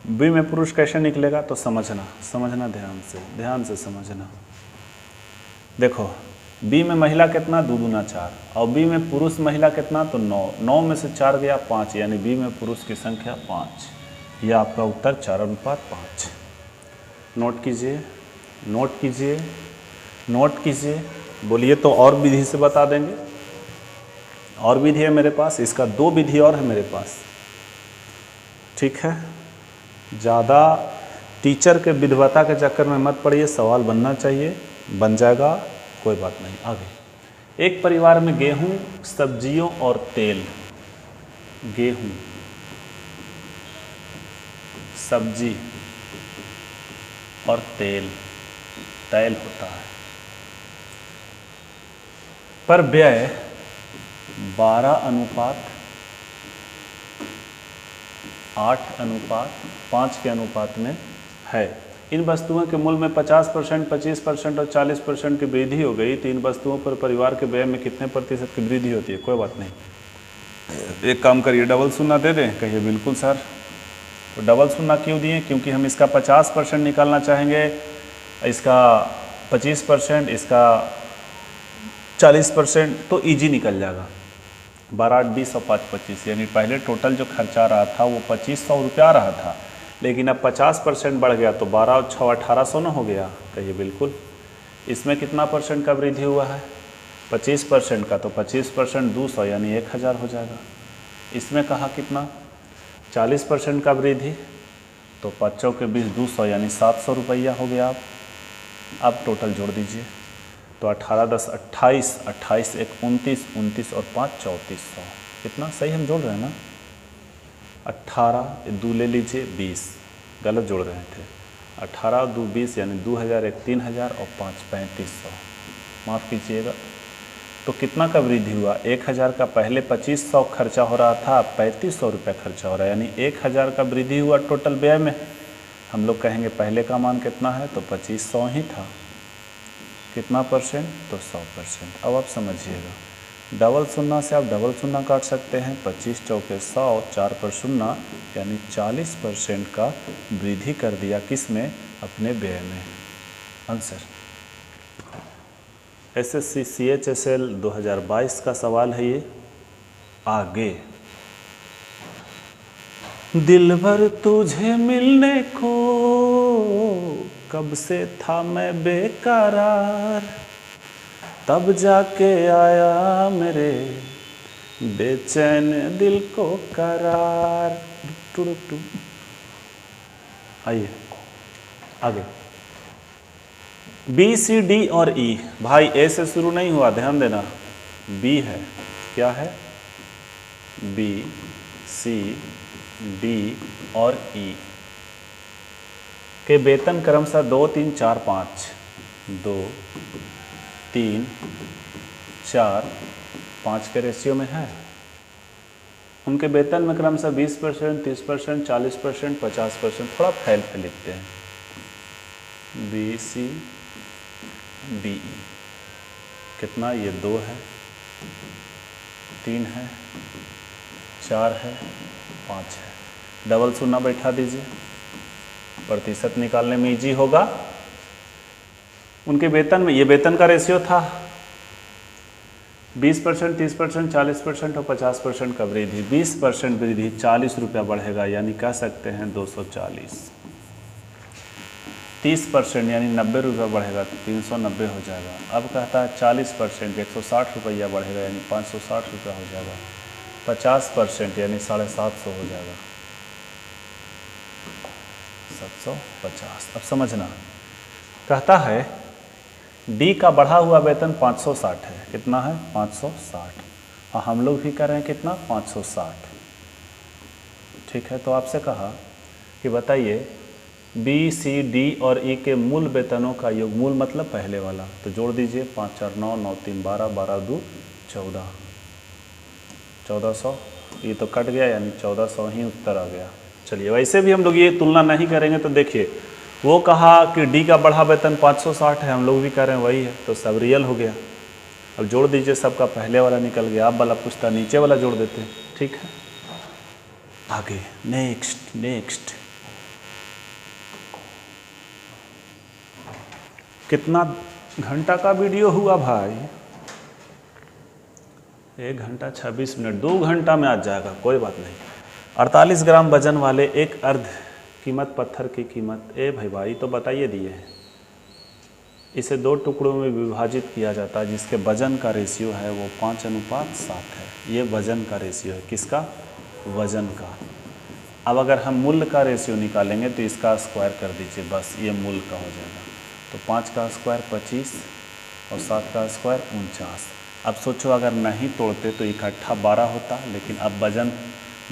बी में पुरुष कैसे निकलेगा? तो समझना ध्यान से समझना। देखो बी में महिला कितना? 2 दूना 4, और बी में पुरुष महिला कितना? तो 9 में से 4 गया 5, यानी बी में पुरुष की संख्या 5। यह आपका उत्तर 4:5। नोट कीजिए, बोलिए तो और विधि से बता देंगे। और विधि है मेरे पास, इसका 2 विधि और है मेरे पास। ठीक है, ज़्यादा टीचर के विद्वता के चक्कर में मत पड़िए, सवाल बनना चाहिए, बन जाएगा, कोई बात नहीं। आगे, एक परिवार में गेहूं, सब्जियों और तेल, गेहूं, सब्जी और तेल होता है, पर व्यय 12:8:5 के अनुपात में है। इन वस्तुओं के मूल्य में 50%, 25% और 40% की वृद्धि हो गई, तो इन वस्तुओं पर परिवार के व्यय में कितने प्रतिशत की वृद्धि होती है? कोई बात नहीं, एक काम करिए, डबल शून्य दे दें। कहिए बिल्कुल सर। तो डबल शून्य क्यों दिए? क्योंकि हम इसका 50% निकालना चाहेंगे, इसका 25%, इसका 40%, तो इजी निकल जाएगा। 12:8:20 और 5:25, यानी पहले टोटल जो खर्चा रहा था वो 2500 रुपया रहा था, लेकिन अब 50% बढ़ गया तो 12 और 6 1800 न हो गया। कहिए बिल्कुल। इसमें कितना परसेंट का वृद्धि हुआ है? 25% का, तो 25% 200, यानी 1000 हो जाएगा। इसमें कहा कितना? 40% का वृद्धि, तो 5 के 20 200, यानी 700 रुपया हो गया। अब टोटल जोड़ दीजिए, तो 18 10 28, 28 1 29, 29 और 5 3400। कितना सही हम जोड़ रहे हैं ना? 18 2 ले लीजिए 20, गलत जोड़ रहे थे। 18 और 2 20, यानी 2000 1 3000 और 5 3500, माफ़ कीजिएगा। तो कितना का वृद्धि हुआ? 1000 का पहले 2500 खर्चा हो रहा था, 3500 रुपये खर्चा हो रहा है, यानी 1000 का वृद्धि हुआ टोटल व्यय में। हम लोग कहेंगे पहले का मान कितना है? तो 2500 ही था। कितना परसेंट? तो 100%। अब आप समझिएगा, डबल शून्य से आप डबल शून्य काट सकते हैं। 25 चौके 100, 4 पर शून्य, यानी 40% का वृद्धि कर दिया। किस में? अपने व्यय में। आंसर SSC CHSL 2022 का सवाल है ये। आगे, दिल भर तुझे मिलने को कब से था मैं बेकरार, तब जाके आया मेरे बेचैन दिल को करार। आइए आगे, बी सी डी और ई, भाई ए से शुरू नहीं हुआ, ध्यान देना, बी है, क्या है, बी सी डी और ई के वेतन क्रमशः 2 3 4 5, 2 3 4 5 के रेशियो में है। उनके वेतन में क्रमशः 20%, 30%, 40%, 50%, थोड़ा फैल के लिखते हैं, बी सी डी ई। कितना, ये 2 है, 3 है, 4 है, 5 है, डबल शून्य बैठा दीजिए, प्रतिशत निकालने में इजी होगा। उनके वेतन में, ये वेतन का रेशियो था, 20%, 30%, 40% और 50% का वृद्धि। 20% वृद्धि 40 रुपया बढ़ेगा, यानी कह सकते हैं 240। 30% यानी 90 रुपया बढ़ेगा तो 390 हो जाएगा। अब कहता है 40% 160 रुपया बढ़ेगा, यानी 560 रुपया हो जाएगा। 50% यानी 750 हो जाएगा, 750। अब समझना, कहता है डी का बढ़ा हुआ वेतन 560 है, कितना है, 560, और हम लोग भी कर रहे हैं कितना, 560, ठीक है। तो आपसे कहा कि बताइए बी सी डी और ई के मूल वेतनों का योग, मूल मतलब पहले वाला, तो जोड़ दीजिए, 5 4 9, 9 3 12, 12 2 14, 1400, ये तो कट गया, यानी 1400 ही उत्तर आ गया। चलिए, वैसे भी हम लोग ये तुलना नहीं करेंगे, तो देखिए वो कहा कि डी का बढ़ा वेतन 560 है, हम लोग भी कह रहे हैं वही है, तो सब रियल हो गया। अब जोड़ दीजिए, सबका पहले वाला निकल गया। आप वाला पूछता, नीचे वाला जोड़ देते हैं, ठीक है। आगे नेक्स्ट नेक्स्ट, कितना घंटा का वीडियो हुआ भाई, 1 घंटा 26 मिनट, 2 घंटा में आ जाएगा, कोई बात नहीं। 48 ग्राम वजन वाले एक अर्ध कीमत पत्थर की कीमत, भाई तो बताइए दिए हैं। इसे 2 टुकड़ों में विभाजित किया जाता है, जिसके वजन का रेशियो है वो 5:7 है। ये वजन का रेशियो है, किसका, वजन का। अब अगर हम मूल्य का रेशियो निकालेंगे तो इसका स्क्वायर कर दीजिए, बस ये मूल्य का हो जाएगा। तो 5 का स्क्वायर 25 और 7 का स्क्वायर 49। अब सोचो अगर नहीं तोड़ते तो इकट्ठा 12 होता, लेकिन अब वजन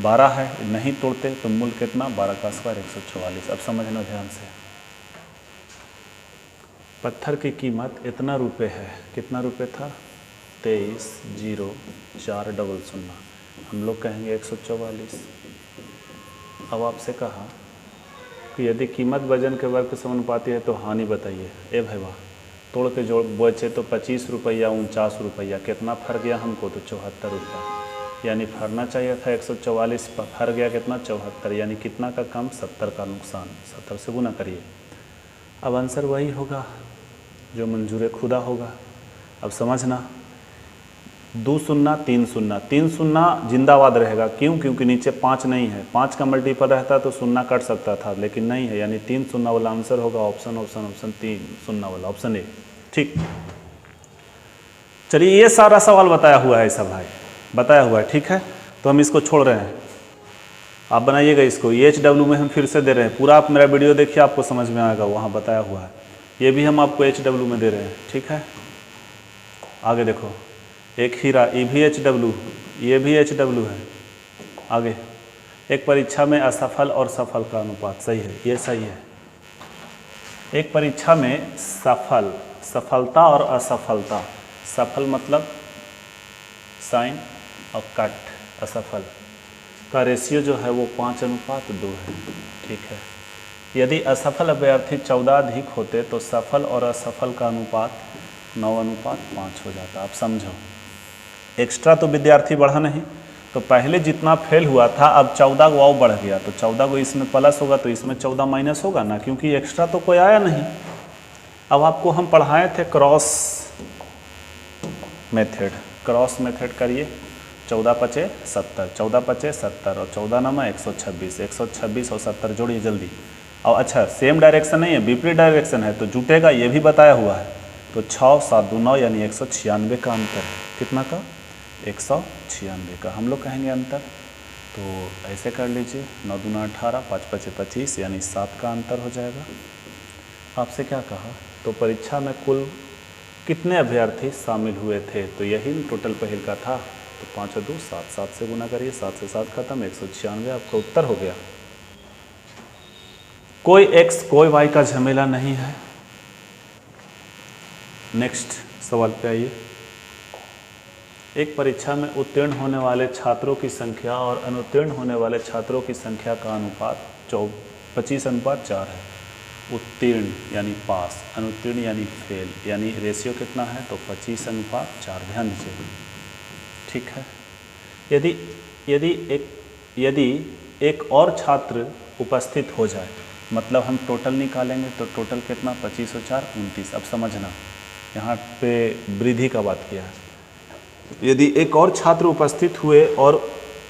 12 है, नहीं तोड़ते तो मूल्य कितना, 12 का स्क्वायर 144। अब समझना ध्यान से, पत्थर की कीमत इतना रुपये है, कितना रुपये था, 23,0400, हम लोग कहेंगे 144। अब आपसे कहा कि यदि कीमत वजन के वर्ग के समानुपाती है तो हानि बताइए। भाई वाह, तोड़ के जोड़ बचे तो 25 रुपया 49 रुपया, कितना फर गया हमको, तो 74 रुपया, यानी फरना चाहिए था 144, फर गया कितना, 74, यानी कितना का कम, 70 का नुकसान। 70 से गुना करिए, अब आंसर वही होगा जो मंजूर खुदा होगा। अब समझना, 2 शून्य 3 शून्य, 3 शून्य जिंदाबाद रहेगा, क्यों, क्योंकि नीचे 5 नहीं है, 5 का मल्टीपल रहता तो शून्य कट सकता था, लेकिन नहीं है, यानी 3 शून्य वाला आंसर होगा ऑप्शन ऑप्शन ऑप्शन 3 शून्य वाला, ऑप्शन ए, ठीक। चलिए, ये सारा सवाल बताया हुआ है, सब भाई बताया हुआ है, ठीक है। तो हम इसको छोड़ रहे हैं, आप बनाइएगा इसको। HW में हम फिर से दे रहे हैं, पूरा आप मेरा वीडियो देखिए, आपको समझ में आएगा, वहाँ बताया हुआ है। ये भी हम आपको HW में दे रहे हैं, ठीक है। आगे देखो, एक हीरा, ये भी HW, ये भी HW है। आगे, एक परीक्षा में असफल और सफल का अनुपात, सही है, ये सही है। एक परीक्षा में सफलता और असफलता, सफल मतलब साइन और कट, असफल का रेशियो जो है वो 5:2 है, ठीक है। यदि असफल अभ्यर्थी 14 अधिक होते तो सफल और असफल का अनुपात 9:5 हो जाता। आप समझो, एक्स्ट्रा तो विद्यार्थी बढ़ा नहीं, तो पहले जितना फेल हुआ था अब 14 को और बढ़ गया, तो 14 को इसमें प्लस होगा तो इसमें 14 माइनस होगा ना, क्योंकि एक्स्ट्रा तो कोई आया नहीं। अब आपको हम पढ़ाए थे क्रॉस मेथड, क्रॉस मेथड करिए। 14 पचे 70, 14 पचे 70 और 14 नामा 126, 126 और 70 जोड़िए जल्दी। और अच्छा, सेम डायरेक्शन नहीं है, विपरीत डायरेक्शन है तो जुटेगा, ये भी बताया हुआ है। तो 6 7 2 9 यानी 196 का अंतर है, कितना का, 196 का हम लोग कहेंगे अंतर। तो ऐसे कर लीजिए, 9 दूना 18, 5 पचे 25 यानी 7 का अंतर हो जाएगा। आपसे क्या कहा तो परीक्षा में कुल कितने अभ्यर्थी शामिल हुए थे? तो यही टोटल पहल का था। तो 5 और 2 7, 7 से गुना करिए, 7 से 7 खत्म, 196 आपका उत्तर हो गया। कोई x कोई y का झमेला नहीं है। नेक्स्ट सवाल पे आइए। एक परीक्षा में उत्तीर्ण होने वाले छात्रों की संख्या और अनुत्तीर्ण होने वाले छात्रों की संख्या का अनुपात 25:4 है। उत्तीर्ण यानी पास, अनुत्तीर्ण यानी फेल, यानी रेशियो कितना है? तो 25:4। ध्यान दीजिए, ठीक है। यदि एक और छात्र उपस्थित हो जाए, मतलब हम टोटल निकालेंगे तो टोटल कितना? 25 और 4 29। अब समझना, यहाँ पे वृद्धि का बात किया है। यदि एक और छात्र उपस्थित हुए और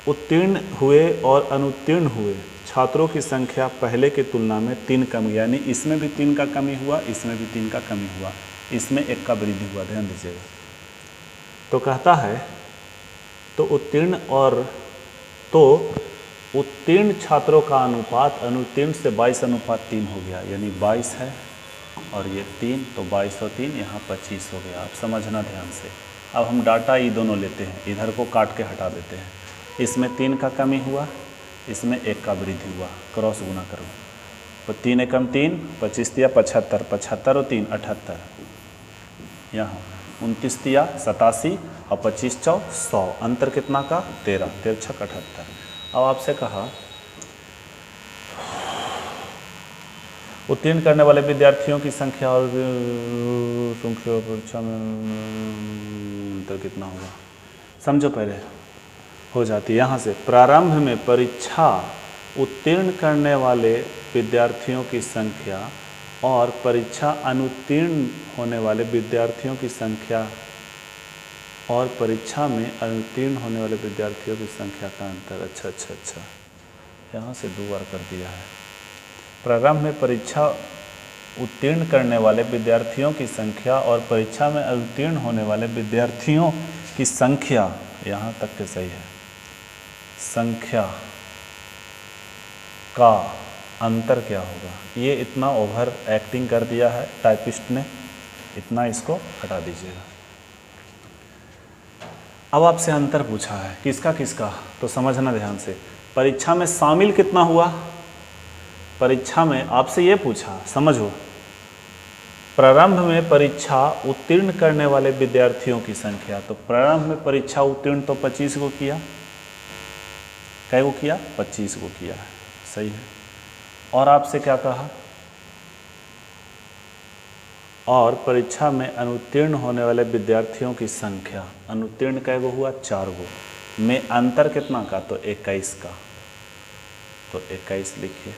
उत्तीर्ण हुए और अनुत्तीर्ण हुए छात्रों की संख्या पहले की तुलना में 3 कम, यानी इसमें भी 3 का कमी हुआ, इसमें भी 3 का कमी हुआ, इसमें 1 का वृद्धि हुआ। ध्यान दीजिएगा। तो कहता है तो उत्तीर्ण छात्रों का अनुपात अनुत्तीर्ण से 22:3 हो गया, यानी 22 है और ये 3, तो 22 और 3 यहाँ 25 हो गया। आप समझना ध्यान से। अब हम डाटा ये दोनों लेते हैं, इधर को काट के हटा देते हैं। इसमें 3 का कमी हुआ, इसमें 1 का वृद्धि हुआ, क्रॉस गुना करो। तो 3 एकम 3, 25 तिया 75, 75 और 3 78, यहाँ 29 तिया 87 और 25 चौ 100, अंतर कितना का? 13, 13 छक 78। अब आपसे कहा उत्तीर्ण करने वाले विद्यार्थियों की संख्या और परीक्षा में अंतर कितना होगा? समझो पहले, हो जाती है यहाँ से। प्रारंभ में परीक्षा उत्तीर्ण करने वाले विद्यार्थियों की संख्या और परीक्षा अनुत्तीर्ण होने वाले विद्यार्थियों की संख्या और परीक्षा में अनुत्तीर्ण होने वाले विद्यार्थियों की संख्या का अंतर। अच्छा, यहाँ से 2 बार कर दिया है। प्रारंभ में परीक्षा उत्तीर्ण करने वाले विद्यार्थियों की संख्या और परीक्षा में अनुत्तीर्ण होने वाले विद्यार्थियों की संख्या, यहाँ तक के सही है, संख्या का अंतर क्या होगा? ये इतना ओवर एक्टिंग कर दिया है टाइपिस्ट ने, इतना इसको हटा दीजिएगा। अब आपसे अंतर पूछा है, किसका किसका? तो समझना ध्यान से। परीक्षा में शामिल कितना हुआ? परीक्षा में आपसे ये पूछा, समझो। प्रारंभ में परीक्षा उत्तीर्ण करने वाले विद्यार्थियों की संख्या, तो प्रारंभ में परीक्षा उत्तीर्ण तो 25 को किया, कै को किया? 25 को किया है, सही है। और आपसे क्या कहा? और परीक्षा में अनुत्तीर्ण होने वाले विद्यार्थियों की संख्या, अनुत्तीर्ण कै गो हुआ? 4 गो, में अंतर कितना का? तो 21 का, तो 21 लिखिए।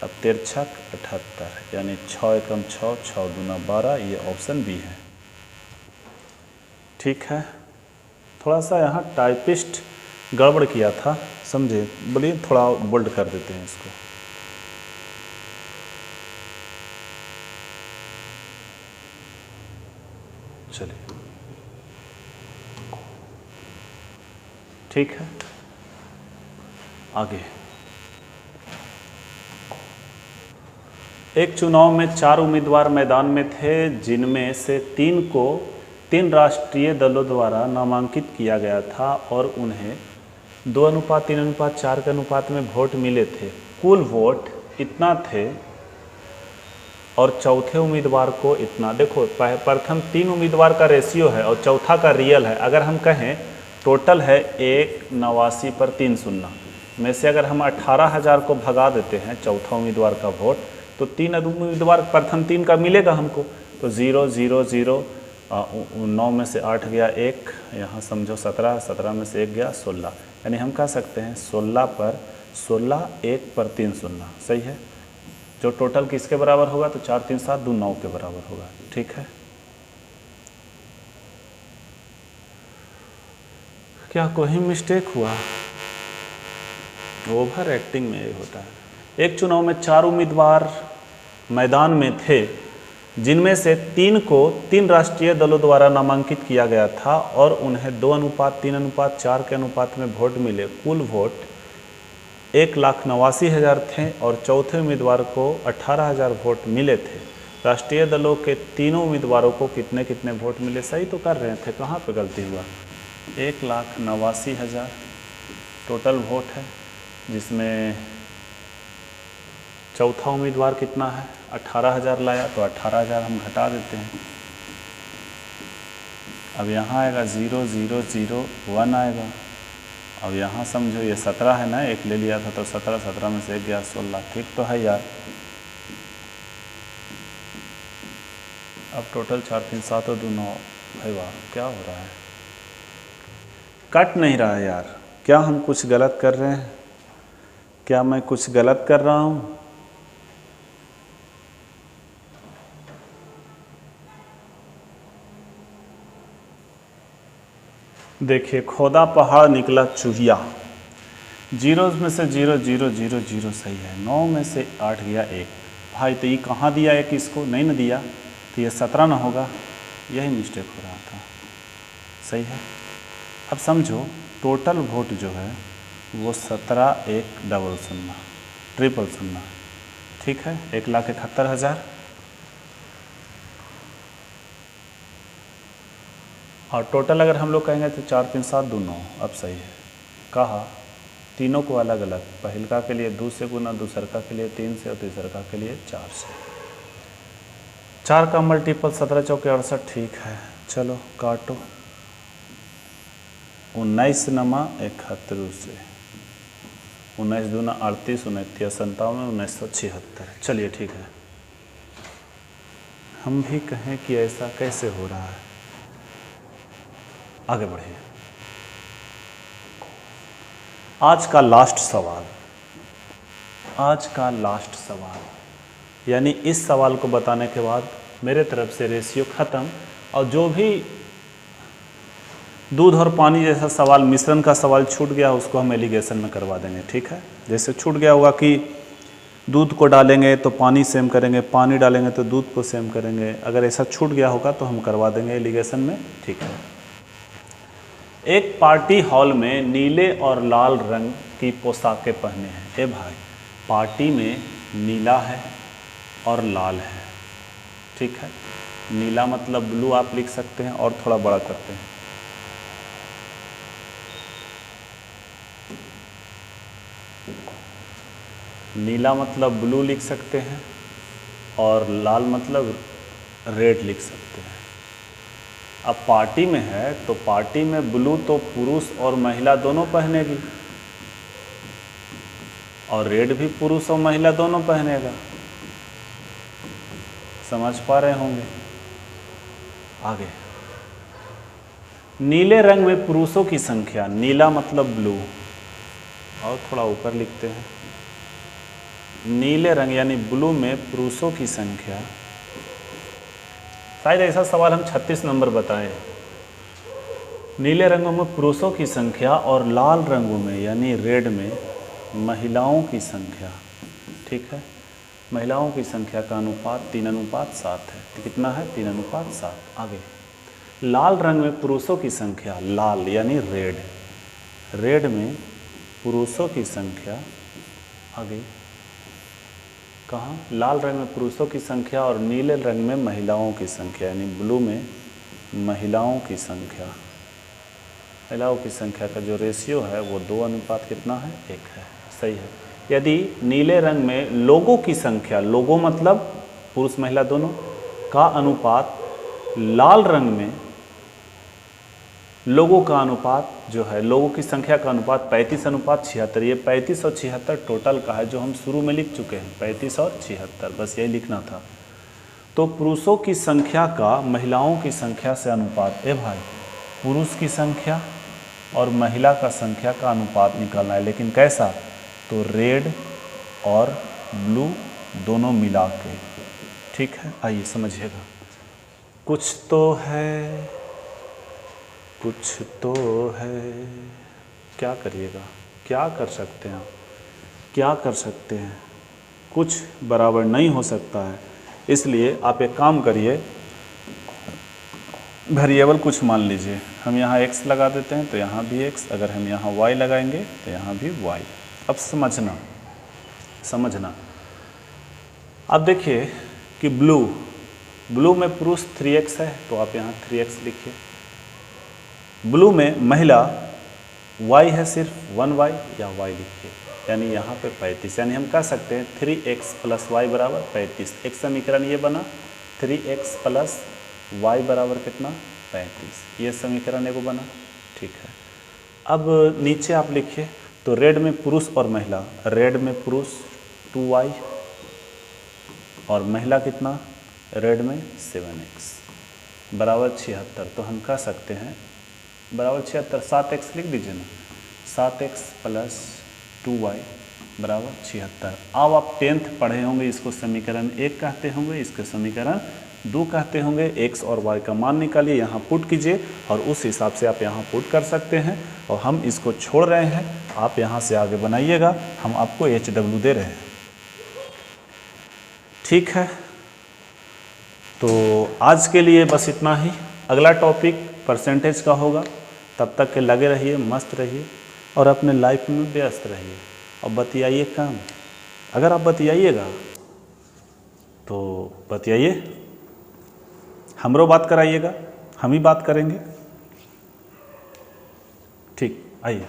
अब 13 छक 78, यानी 6 एकम 6, 6 दूना 12, ये ऑप्शन बी है, ठीक है। थोड़ा सा यहाँ टाइपिस्ट गड़बड़ किया था, समझे? बोलिए, थोड़ा बोल्ड कर देते हैं इसको। चलिए, ठीक है, आगे। एक चुनाव में 4 उम्मीदवार मैदान में थे, जिनमें से 3 को 3 राष्ट्रीय दलों द्वारा नामांकित किया गया था और उन्हें 2:3:4 के अनुपात में वोट मिले थे। कुल वोट इतना थे और चौथे उम्मीदवार को इतना। देखो, प्रथम 3 उम्मीदवार का रेशियो है और चौथा का रियल है। अगर हम कहें टोटल है 189 पर 3 शून्य में से अगर हम 18,000 को भगा देते हैं चौथा उम्मीदवार का वोट, तो 3 उम्मीदवार प्रथम 3 का मिलेगा हमको। तो 0 0 0, 9 में से 8 गया 1, यहाँ समझो 17, 17 में से 1 गया 16, यानी हम कह सकते हैं 16 पर 16, 1 पर 3 शून्य, सही है। जो टोटल किसके बराबर होगा? तो 4 3 7 2 9 के बराबर होगा, ठीक है। क्या कोई मिस्टेक हुआ? ओवर एक्टिंग में ये होता है। एक चुनाव में 4 उम्मीदवार मैदान में थे, जिनमें से 3 को 3 राष्ट्रीय दलों द्वारा नामांकित किया गया था और उन्हें 2:3:4 के अनुपात में वोट मिले। कुल वोट 1,89,000 थे और चौथे उम्मीदवार को 18,000 वोट मिले थे। राष्ट्रीय दलों के तीनों उम्मीदवारों को कितने कितने वोट मिले? सही तो कर रहे थे, कहाँ पे गलती हुआ? 1,89,000 टोटल वोट है, जिसमें चौथा उम्मीदवार कितना है? 18,000 लाया, तो 18,000 हम घटा देते हैं। अब यहाँ आएगा 0001 आएगा। अब यहाँ समझो ये 17 है ना, एक ले लिया था तो 17 में से 1 गया 16। ठीक तो है यार। अब टोटल 4 3 7 और 2 9। भाई वाह, क्या हो रहा है? कट नहीं रहा है यार। क्या हम कुछ गलत कर रहे हैं? क्या मैं कुछ गलत कर रहा हूँ? देखिए, खोदा पहाड़ निकला चूहिया। 0 में से 0 0 0 0 सही है। 9 में से 8 गया 1। भाई तो ये कहाँ दिया 1? इसको नहीं न दिया, तो ये 17 ना होगा। यही मिस्टेक हो रहा था। सही है। अब समझो टोटल वोट जो है वो 17 1 डबल 0 ट्रिपल 0। ठीक है, 1,71,000। और टोटल अगर हम लोग कहेंगे तो 4 3 7 2 9। अब सही है। कहा तीनों को अलग अलग, पहलका के लिए 2 से गुना, दूसरका के लिए 3 से और तीसरका के लिए 4 से। 4 का मल्टीपल 17 चौके 68। ठीक है, चलो काटो। 19 नमा 71 से 19 दूना 38, 29 57, 1976। चलिए ठीक है। हम भी कहें कि ऐसा कैसे हो रहा है। आगे बढ़िए। आज का लास्ट सवाल, आज का लास्ट सवाल, यानी इस सवाल को बताने के बाद मेरे तरफ से रेशियो ख़त्म। और जो भी दूध और पानी जैसा सवाल, मिश्रण का सवाल छूट गया, उसको हम एलिगेशन में करवा देंगे। ठीक है, जैसे छूट गया होगा कि दूध को डालेंगे तो पानी सेम करेंगे, पानी डालेंगे तो दूध को सेम करेंगे, अगर ऐसा छूट गया होगा तो हम करवा देंगे एलिगेशन में। ठीक है। एक पार्टी हॉल में नीले और लाल रंग की पोशाकें पहने हैं। ए भाई, पार्टी में नीला है और लाल है। ठीक है, नीला मतलब ब्लू आप लिख सकते हैं, और थोड़ा बड़ा करते हैं। नीला मतलब ब्लू लिख सकते हैं, और लाल मतलब रेड लिख सकते हैं। अब पार्टी में है तो पार्टी में ब्लू तो पुरुष और महिला दोनों पहनेगी, और रेड भी पुरुष और महिला दोनों पहनेगा। समझ पा रहे होंगे। आगे, नीले रंग में पुरुषों की संख्या, नीला मतलब ब्लू, और थोड़ा ऊपर लिखते हैं। नीले रंग यानी ब्लू में पुरुषों की संख्या, शायद ऐसा सवाल हम 36 नंबर बताएं। नीले रंगों में पुरुषों की संख्या और लाल रंगों में यानी रेड में महिलाओं की संख्या। ठीक है, महिलाओं की संख्या का अनुपात 3:7 है। तो कितना है? 3:7। आगे, लाल रंग में पुरुषों की संख्या, लाल यानी रेड, रेड में पुरुषों की संख्या। आगे कहाँ? लाल रंग में पुरुषों की संख्या और नीले रंग में महिलाओं की संख्या, यानी ब्लू में महिलाओं की संख्या। महिलाओं की संख्या का जो रेशियो है वो 2 कितना है? 1 है। सही है। यदि नीले रंग में लोगों की संख्या, लोगों मतलब पुरुष महिला दोनों, का अनुपात लाल रंग में लोगों का अनुपात जो है, लोगों की संख्या का अनुपात 35:76। ये 35 और 76 टोटल का है, जो हम शुरू में लिख चुके हैं। 35 और 76, बस यही लिखना था। तो पुरुषों की संख्या का महिलाओं की संख्या से अनुपात। ए भाई, पुरुष की संख्या और महिला का संख्या का अनुपात निकालना है, लेकिन कैसा? तो रेड और ब्लू दोनों मिला के। ठीक है, आइए समझिएगा। कुछ तो है, कुछ तो है। क्या करिएगा? क्या कर सकते हैं आप? क्या कर सकते हैं? कुछ बराबर नहीं हो सकता है। इसलिए आप एक काम करिए, वेरिएबल कुछ मान लीजिए। हम यहाँ x लगा देते हैं तो यहाँ भी x, अगर हम यहाँ y लगाएंगे तो यहाँ भी y। अब समझना, अब देखिए कि ब्लू ब्लू में पुरुष 3x है तो आप यहाँ 3x लिखिए। ब्लू में महिला y है सिर्फ 1y या y लिखिए, यानी यहाँ पे 35, यानी हम कह सकते हैं 3x प्लस वाई बराबर 35। एक समीकरण ये बना 3x प्लस वाई बराबर कितना 35, ये समीकरण एगो बना। ठीक है, अब नीचे आप लिखिए तो रेड में पुरुष और महिला, रेड में पुरुष 2y और महिला कितना रेड में 7x बराबर 76। तो हम कह सकते हैं बराबर 76, 7x लिख दीजिए ना, 7x प्लस 2y बराबर 76। अब आप 10th पढ़े होंगे, इसको समीकरण 1 कहते होंगे, इसके समीकरण 2 कहते होंगे। x और y का मान निकालिए, यहाँ पुट कीजिए और उस हिसाब से आप यहाँ पुट कर सकते हैं। और हम इसको छोड़ रहे हैं, आप यहाँ से आगे बनाइएगा, हम आपको HW दे रहे हैं। ठीक है, तो आज के लिए बस इतना ही। अगला टॉपिक परसेंटेज का होगा, तब तक के लगे रहिए, मस्त रहिए और अपने लाइफ में व्यस्त रहिए और बतियाइए काम। अगर आप बतियाइएगा तो बतियाइए, हमरो बात कराइएगा, हम ही बात करेंगे। ठीक, आइए।